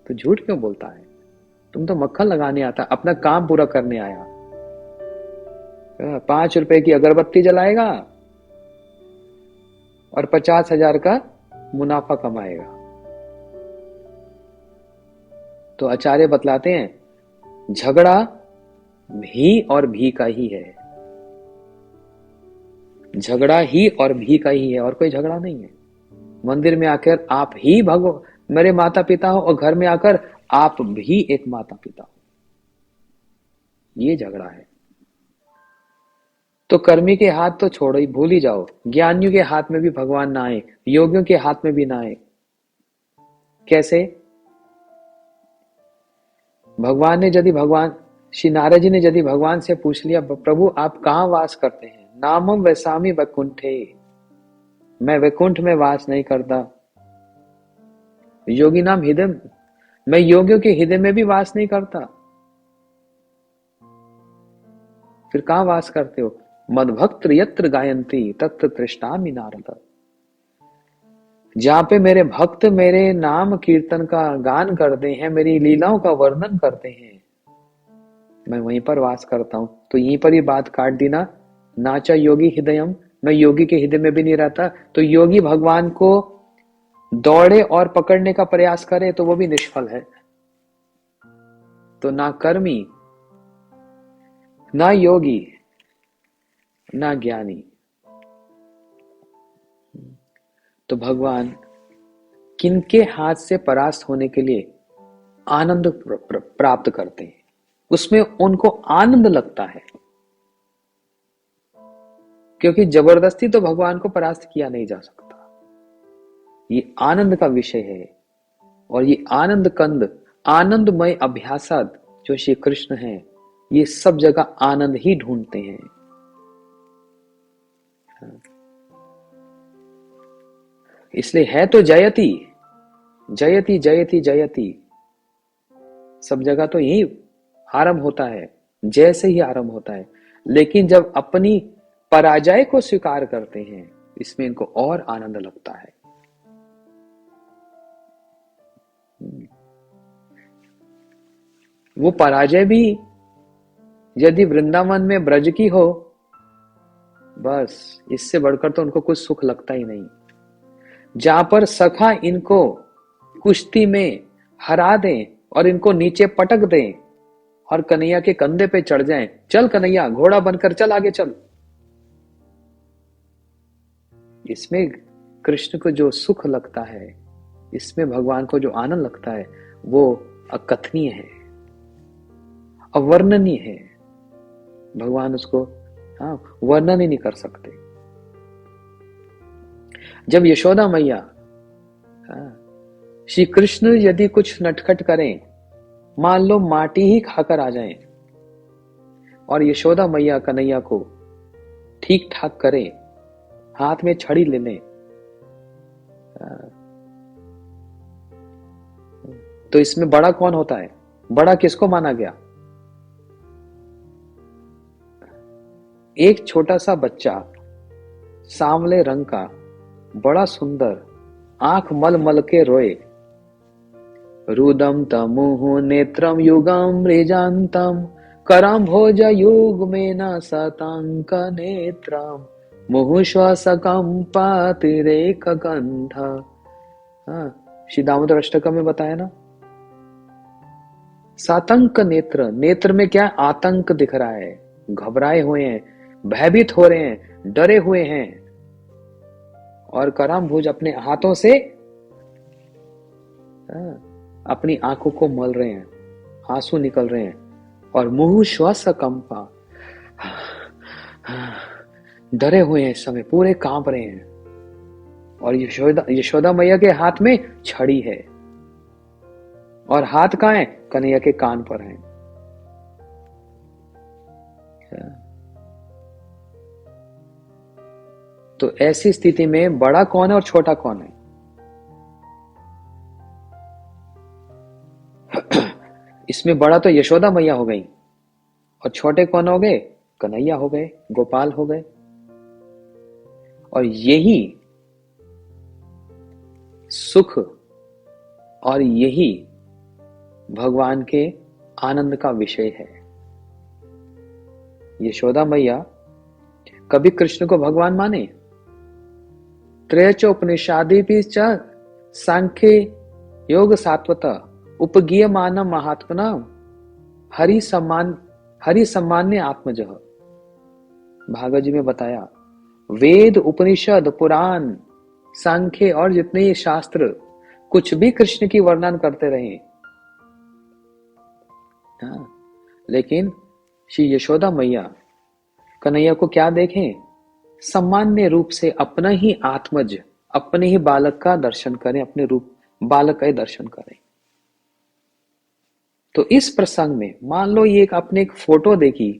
तो झूठ क्यों बोलता है? तुम तो मक्खन लगाने आता, अपना काम पूरा करने आया। 5 रुपए की अगरबत्ती जलाएगा और 50,000 का मुनाफा कमाएगा। तो आचार्य बतलाते हैं झगड़ा भी और भी का ही है, झगड़ा ही और भी का ही है, और कोई झगड़ा नहीं है। मंदिर में आकर आप ही मेरे माता पिता हो, और घर में आकर आप भी एक माता पिता हो, ये झगड़ा है। तो कर्मी के हाथ तो छोड़ो ही, भूल ही जाओ। ज्ञानियों के हाथ में भी भगवान ना आए, योगियों के हाथ में भी ना आए। कैसे? भगवान ने यदि श्री नारद जी ने यदि भगवान से पूछ लिया प्रभु आप कहां वास करते हैं? नामम वैसामी वैकुंठे, मैं वैकुंठ में वास नहीं करता। योगी नाम हृदय, मैं योगियों के हृदय में भी वास नहीं करता। फिर कहां वास करते हो? मद्भक्त यत्र गायंती तत्र तृष्णामि नारद। जहां पे मेरे भक्त मेरे नाम कीर्तन का गान करते हैं, मेरी लीलाओं का वर्णन करते हैं, मैं वहीं पर वास करता हूं। तो यहीं पर ही बात काट दी ना, नाचा योगी हृदयम, मैं योगी के हृदय में भी नहीं रहता। तो योगी भगवान को दौड़े और पकड़ने का प्रयास करे तो वो भी निष्फल है। तो ना कर्मी, ना योगी, ना ज्ञानी। तो भगवान किनके हाथ से परास्त होने के लिए आनंद प्राप्त करते हैं, उसमें उनको आनंद लगता है, क्योंकि जबरदस्ती तो भगवान को परास्त किया नहीं जा सकता। ये आनंद का विषय है। और ये आनंद कंद, आनंदमय अभ्यासद जो श्री कृष्ण है, ये सब जगह आनंद ही ढूंढते हैं। इसलिए है तो जयति जयति जयति जयति, सब जगह तो यही आरंभ होता है, जय से ही आरंभ होता है। लेकिन जब अपनी पराजय को स्वीकार करते हैं, इसमें इनको और आनंद लगता है। वो पराजय भी यदि वृंदावन में ब्रज की हो, बस इससे बढ़कर तो उनको कुछ सुख लगता ही नहीं। जहां पर सखा इनको कुश्ती में हरा दें और इनको नीचे पटक दें और कन्हैया के कंधे पे चढ़ जाएं, चल कन्हैया घोड़ा बनकर चल, आगे चल, इसमें कृष्ण को जो सुख लगता है, इसमें भगवान को जो आनंद लगता है, वो अकथनीय है, अवर्णनीय है। भगवान उसको वर्णन ही नहीं कर सकते। जब यशोदा मैया श्री कृष्ण यदि कुछ नटखट करें, मान लो माटी ही खाकर आ जाएं, और यशोदा मैया कन्हैया को ठीक ठाक करें, हाथ में छड़ी ले लें, तो इसमें बड़ा कौन होता है? बड़ा किसको माना गया? एक छोटा सा बच्चा, सांवले रंग का, बड़ा सुंदर, आंख मल मल के रोए, रुदम तमुहु नेत्रम युगम रेजांतम करम भोज युग में न सतांक नेत्रम मुहु श्वासकम पातिरेक गंध। श्री दामोदर अष्टकम में बताया ना, सातंक नेत्र, नेत्र में क्या आतंक दिख रहा है, घबराए हुए हैं, भयभीत हो रहे हैं, डरे हुए हैं, और कराम भुज अपने हाथों से अपनी आंखों को मल रहे हैं, आंसू निकल रहे हैं, और मुहु श्वास कंपा, डरे हुए हैं, इस समय पूरे कांप रहे हैं, और यशोदा मैया के हाथ में छड़ी है, और हाथ कहां है? कन्हैया के कान पर है। तो ऐसी स्थिति में बड़ा कौन है और छोटा कौन है? इसमें बड़ा तो यशोदा मैया हो गई, और छोटे कौन हो गए? कन्हैया हो गए, गोपाल हो गए। और यही सुख और यही भगवान के आनंद का विषय है। यशोदा मैया कभी कृष्ण को भगवान माने? त्रयचोपनिषादि भी सांख्य योग सात्वत उपगीय मानव महात्मना हरि सम्मान्य आत्मज। भागवत जी में बताया, वेद उपनिषद पुराण सांख्य और जितने ही शास्त्र कुछ भी कृष्ण की वर्णन करते रहे, लेकिन श्री यशोदा मैया कन्हैया को क्या देखें? सामान्य रूप से अपना ही आत्मज, अपने ही बालक का दर्शन करें, अपने रूप बालक का दर्शन करें। तो इस प्रसंग में मान लो ये आपने एक फोटो देखी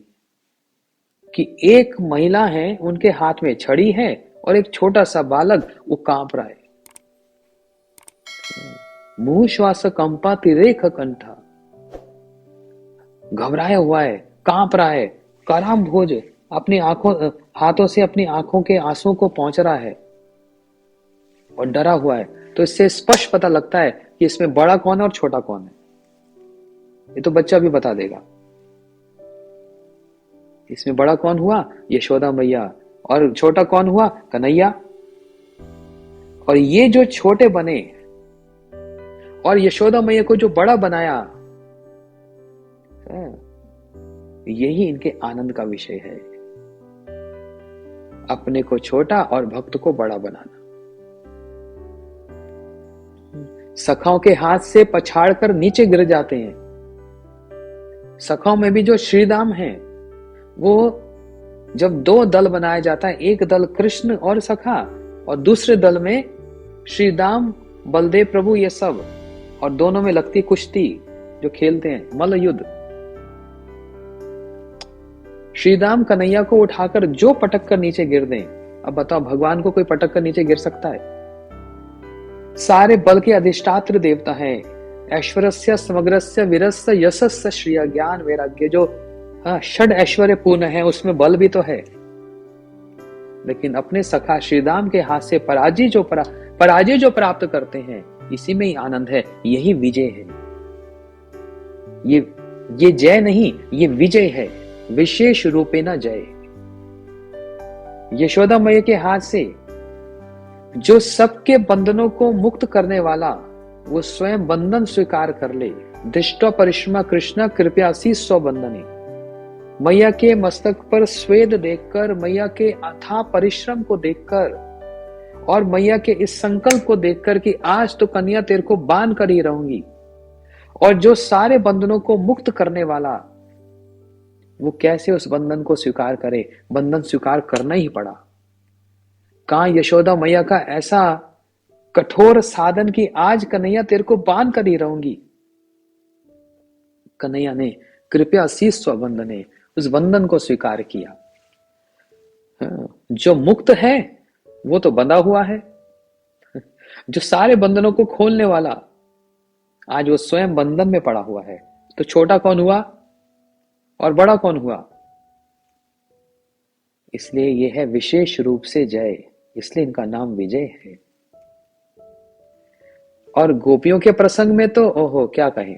कि एक महिला है, उनके हाथ में छड़ी है, और एक छोटा सा बालक वो कांप रहा है, मुंह श्वास कंपा तिरेक कंठा, घबराया हुआ है, कांप रहा है, कराम भोज अपनी हाथों से अपनी आंखों के आंसू को पहुंच रहा है, और डरा हुआ है। तो इससे स्पष्ट पता लगता है कि इसमें बड़ा कौन है और छोटा कौन है। ये तो बच्चा भी बता देगा। इसमें बड़ा कौन हुआ? यशोदा मैया। और छोटा कौन हुआ? कन्हैया। और ये जो छोटे बने और यशोदा मैया को जो बड़ा बनाया, यही इनके आनंद का विषय है। अपने को छोटा और भक्त को बड़ा बनाना। सखाओं के हाथ से पछाड़ कर नीचे गिर जाते हैं। सखाओं में भी जो श्रीदाम हैं, वो जब दो दल बनाया जाता है, एक दल कृष्ण और सखा और दूसरे दल में श्रीदाम, बलदेव प्रभु, ये सब, और दोनों में लगती कुश्ती, जो खेलते हैं मल्ल युद्ध। श्रीदाम कन्हैया को उठाकर जो पटक कर नीचे गिर दें, अब बताओ भगवान को कोई पटक कर नीचे गिर सकता है? सारे बल के अधिष्ठात्र देवता हैं। ऐश्वर्यस्य समग्रस्य वीरस्य यशस्य श्रिय ज्ञान वैराग्य, जो षड ऐश्वर्य पूर्ण है, उसमें बल भी तो है। लेकिन अपने सखा श्रीदाम के हाथ से पराजय जो प्राप्त करते हैं, इसी में ही आनंद है। यही विजय है। ये जय नहीं, ये विजय है। विशेष रूपे न जय। यशोदा मैया के हाथ से जो सबके बंधनों को मुक्त करने वाला, वो स्वयं बंधन स्वीकार कर ले। दृष्टो परिश्रमा कृष्ण कृपयासी स्व बंधने। मैया के मस्तक पर स्वेद देखकर, मैया के अथाह परिश्रम को देखकर और मैया के इस संकल्प को देखकर कि आज तो कन्या तेरे को बांध कर ही रहूंगी, और जो सारे बंधनों को मुक्त करने वाला, वो कैसे उस बंधन को स्वीकार करे? बंधन स्वीकार करना ही पड़ा। कहां यशोदा मैया का ऐसा कठोर साधन कि आज कन्हैया तेरे को बांध कर ही रहूंगी। कन्हैया ने कृपया शीश बंधने, उस बंधन को स्वीकार किया। जो मुक्त है वो तो बंधा हुआ है। जो सारे बंधनों को खोलने वाला, आज वो स्वयं बंधन में पड़ा हुआ है। तो छोटा कौन हुआ और बड़ा कौन हुआ? इसलिए यह है विशेष रूप से जय, इसलिए इनका नाम विजय है। और गोपियों के प्रसंग में तो ओहो क्या कहें,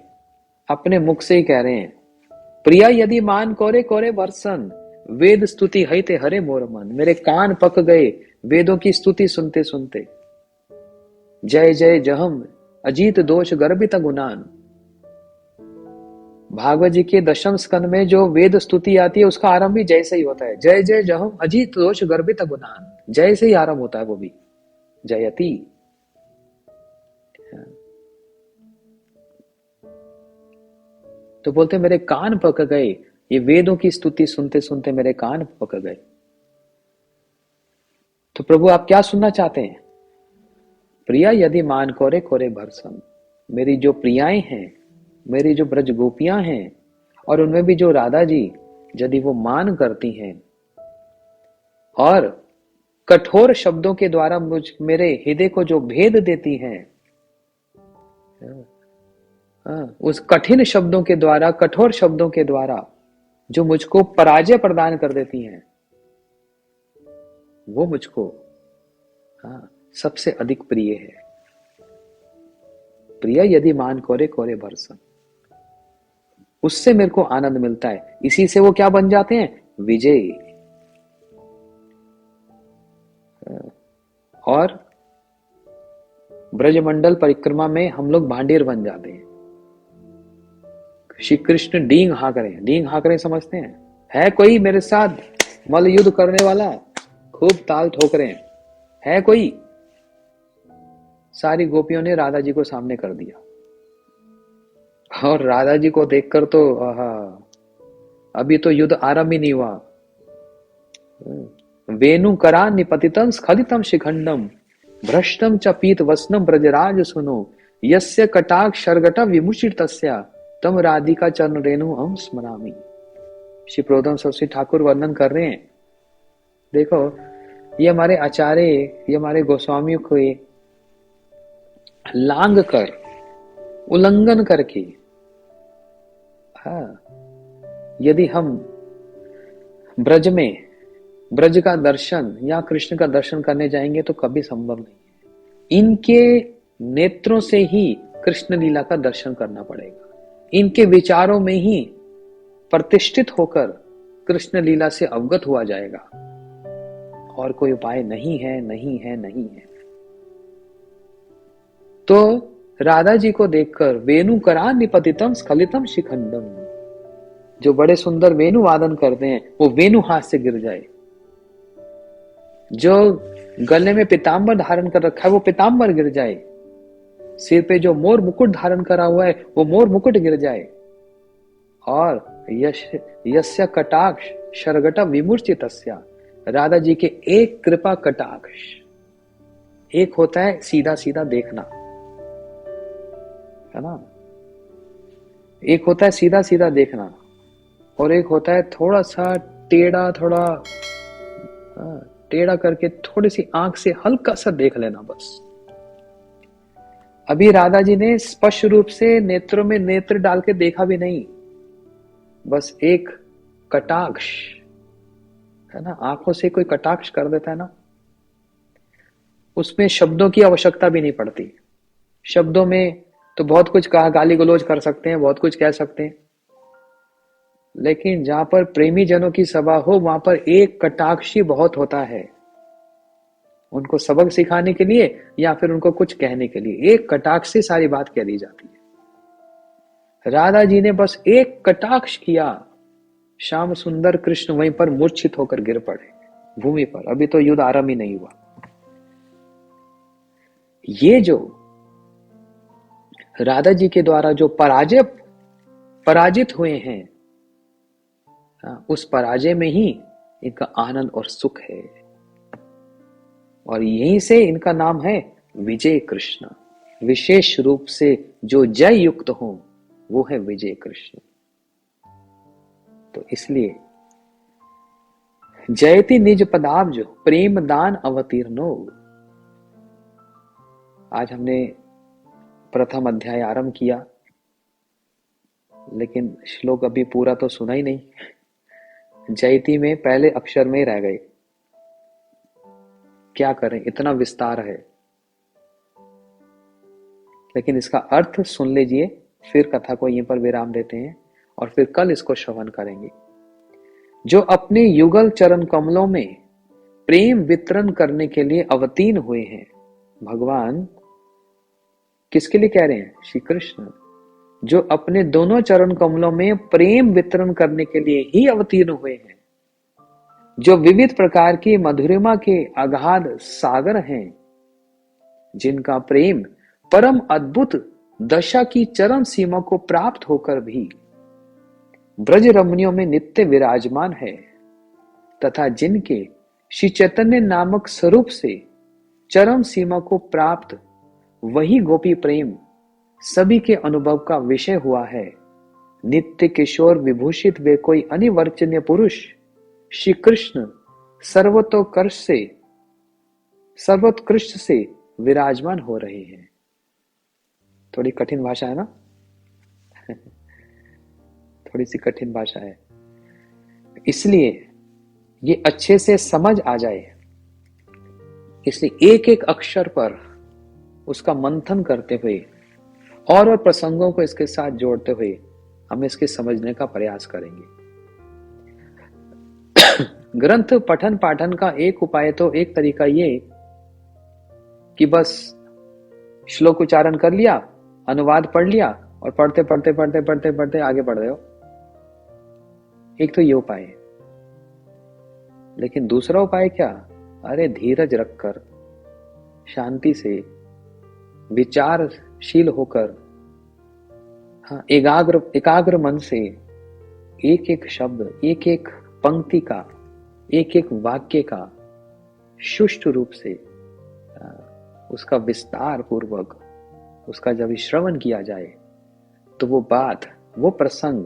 अपने मुख से ही कह रहे हैं, प्रिया यदि मान कोरे कोरे वर्षन, वेद स्तुति है ते हरे मोर मन। मेरे कान पक गए वेदों की स्तुति सुनते सुनते। जय जय जहम अजीत दोष गर्भित गुणान। भागवत जी के दशम स्कंद में जो वेद स्तुति आती है, उसका आरंभ भी जय से ही होता है। जय जय जहम अजीत दोष गर्भित गुणान। जय से ही आरंभ होता है, वो भी जयति। तो बोलते मेरे कान पक गए, ये वेदों की स्तुति सुनते सुनते मेरे कान पक गए। तो प्रभु आप क्या सुनना चाहते हैं? प्रिया यदि मान कोरे कोरे भरसम। मेरी जो प्रियाएं हैं, मेरी जो ब्रज गोपियां हैं, और उनमें भी जो राधा जी, यदि वो मान करती हैं और कठोर शब्दों के द्वारा मेरे हृदय को जो भेद देती हैं, उस कठिन शब्दों के द्वारा, कठोर शब्दों के द्वारा जो मुझको पराजय प्रदान कर देती हैं, वो मुझको सबसे अधिक प्रिय है। प्रिय यदि मान कोरे कोरे भरसन, उससे मेरे को आनंद मिलता है। इसी से वो क्या बन जाते हैं? विजयी। और ब्रजमंडल परिक्रमा में हम लोग भांडीर बन जाते हैं। श्री कृष्ण डींग हाँक रहे समझते हैं? है कोई मेरे साथ मल्ल युद्ध करने वाला? खूब ताल ठोक रहे हैं। है कोई? सारी गोपियों ने राधा जी को सामने कर दिया, और राधा जी को देखकर तो अभी तो युद्ध आरंभ ही नहीं हुआ। वेणु करा निपतितम स्खलितम शिखंडम, भ्रष्टम च पीत वसनम ब्रजराज सुनो, यस्य कटाक्ष शर्गट विमुचितस्या तम राधिका चरण रेणु हम स्मरामि। श्री प्रोदम सरस्वती ठाकुर वर्णन कर रहे हैं। देखो, ये हमारे आचार्य, ये हमारे गोस्वामियों को लांग कर, उल्लंघन करके, यदि हम ब्रज में ब्रज का दर्शन या कृष्ण का दर्शन करने जाएंगे तो कभी संभव नहीं है। इनके नेत्रों से ही कृष्ण लीला का दर्शन करना पड़ेगा। इनके विचारों में ही प्रतिष्ठित होकर कृष्ण लीला से अवगत हुआ जाएगा। और कोई उपाय नहीं है, नहीं है, नहीं है। तो राधा जी को देखकर वेणु करा निपतितम स्खलितम शिखंडम, जो बड़े सुंदर वेणु वादन करते हैं वो वेणु हाथ से गिर जाए, जो गले में पीतांबर धारण कर रखा है वो पीतांबर गिर जाए, सिर पे जो मोर मुकुट धारण करा हुआ है वो मोर मुकुट गिर जाए, और यस्य कटाक्ष शरगट विमूर्छितस्य, राधा जी के एक कृपा कटाक्ष, एक होता है सीधा सीधा देखना, है ना, एक होता है सीधा सीधा देखना, और एक होता है थोड़ा सा टेढ़ा, थोड़ा टेढ़ा करके थोड़ी सी आंख से हल्का सा देख लेना बस। अभी राधा जी ने स्पष्ट रूप से नेत्रों में नेत्र डाल के देखा भी नहीं, बस एक कटाक्ष, है ना, आंखों से कोई कटाक्ष कर देता है ना, उसमें शब्दों की आवश्यकता भी नहीं पड़ती। शब्दों में तो बहुत कुछ कहा, गाली गलौज कर सकते हैं, बहुत कुछ कह सकते हैं, लेकिन जहां पर प्रेमी जनों की सभा हो वहां पर एक कटाक्ष ही बहुत होता है, उनको सबक सिखाने के लिए या फिर उनको कुछ कहने के लिए। एक कटाक्ष से सारी बात कह दी जाती है। राधा जी ने बस एक कटाक्ष किया, श्याम सुंदर कृष्ण वहीं पर मूर्छित होकर गिर पड़े भूमि पर। अभी तो युद्ध आरंभ ही नहीं हुआ। ये जो राधा जी के द्वारा जो पराजित हुए हैं, उस पराजय में ही इनका आनंद और सुख है, और यहीं से इनका नाम है विजय कृष्ण। विशेष रूप से जो जय युक्त हो वो है विजय कृष्ण। तो इसलिए जयति निज पदाब्ज प्रेम दान अवतीर्णो। आज हमने प्रथम अध्याय आरंभ किया, लेकिन श्लोक अभी पूरा तो सुना ही नहीं। जयति में पहले अक्षर में रह गए। क्या करें, इतना विस्तार है, लेकिन इसका अर्थ सुन लीजिए, फिर कथा को यहीं पर विराम देते हैं और फिर कल इसको श्रवण करेंगे। जो अपने युगल चरण कमलों में प्रेम वितरण करने के लिए अवतीर्ण हुए हैं। भगवान किसके लिए कह रहे हैं? श्री कृष्ण। जो अपने दोनों चरण कमलों में प्रेम वितरण करने के लिए ही अवतीर्ण हुए हैं, जो विविध प्रकार की मधुरिमा के अगाध सागर हैं, जिनका प्रेम परम अद्भुत दशा की चरम सीमा को प्राप्त होकर भी ब्रज रमणियों में नित्य विराजमान है, तथा जिनके श्री चैतन्य नामक स्वरूप से चरम सीमा को प्राप्त वही गोपी प्रेम सभी के अनुभव का विषय हुआ है। नित्य किशोर विभूषित वे कोई अनिवर्चनीय पुरुष श्री कृष्ण सर्वोत्कृष्ट से विराजमान हो रहे हैं। थोड़ी कठिन भाषा है ना थोड़ी सी कठिन भाषा है, इसलिए ये अच्छे से समझ आ जाए, इसलिए एक एक अक्षर पर उसका मंथन करते हुए और प्रसंगों को इसके साथ जोड़ते हुए हम इसके समझने का प्रयास करेंगे। ग्रंथ पठन पाठन का एक उपाय तो एक तरीका ये कि बस श्लोक उच्चारण कर लिया, अनुवाद पढ़ लिया और पढ़ते पढ़ते पढ़ते पढ़ते पढ़ते आगे बढ़ रहे हो, एक तो ये उपाय है। लेकिन दूसरा उपाय क्या? अरे धीरज रखकर, शांति से, विचारशील होकर, हाँ, एकाग्र मन से एक एक शब्द, एक एक पंक्ति का, एक एक वाक्य का सुष्ठ रूप से उसका विस्तार पूर्वक उसका जब श्रवण किया जाए तो वो बात, वो प्रसंग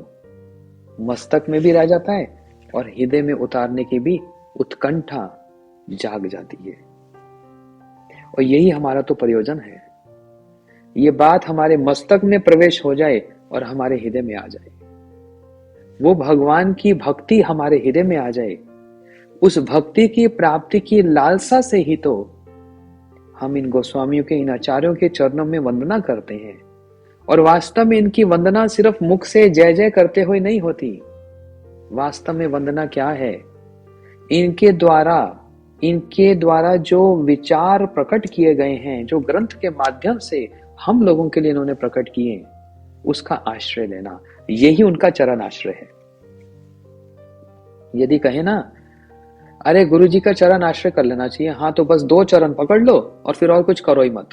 मस्तक में भी रह जाता है और हृदय में उतारने की भी उत्कंठा जाग जाती है। और यही हमारा तो प्रयोजन है, ये बात हमारे मस्तक में प्रवेश हो जाए और हमारे हृदय में आ जाए, वो भगवान की भक्ति हमारे हृदय में आ जाए। उस भक्ति की प्राप्ति की लालसा से ही तो हम इन गोस्वामियों के, इन आचार्यों के चरणों में वंदना करते हैं। और वास्तव में इनकी वंदना सिर्फ मुख से जय जय करते हुए नहीं होती, वास्तव में वंदना क्या है? इनके द्वारा जो विचार प्रकट किए गए हैं, जो ग्रंथ के माध्यम से हम लोगों के लिए इन्होंने प्रकट किए, उसका आश्रय लेना, यही उनका चरण आश्रय है। यदि कहे ना, अरे गुरु जी का चरण आश्रय कर लेना चाहिए, हाँ तो बस 2 चरण पकड़ लो और फिर और कुछ करो ही मत,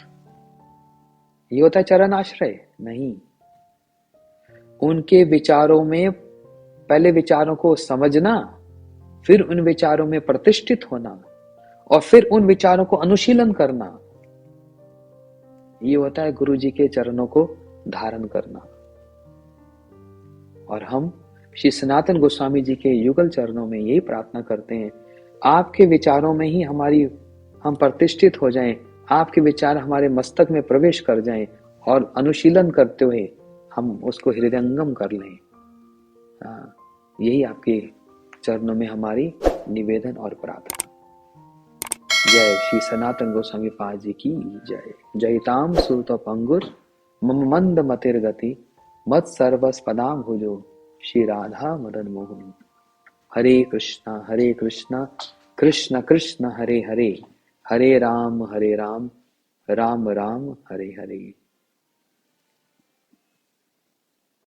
ये होता है चरण आश्रय? नहीं। उनके विचारों में पहले विचारों को समझना, फिर उन विचारों में प्रतिष्ठित होना, और फिर उन विचारों को अनुशीलन करना, ये होता है गुरु जी के चरणों को धारण करना। और हम श्री सनातन गोस्वामी जी के युगल चरणों में यही प्रार्थना करते हैं, आपके विचारों में ही हम प्रतिष्ठित हो जाएं, आपके विचार हमारे मस्तक में प्रवेश कर जाएं, और अनुशीलन करते हुए हम उसको हृदयंगम कर लें। यही आपके चरणों में हमारी निवेदन और प्रार्थना। जय श्री सनातन गोस्वामी पाद जी की जय। जयताम सुत पंगुर मम मंद मतिर गति, मत सर्वस पदाम भुजो श्री राधा मदन मोहन। हरे कृष्णा कृष्ण कृष्ण हरे हरे, हरे राम राम राम हरे हरे।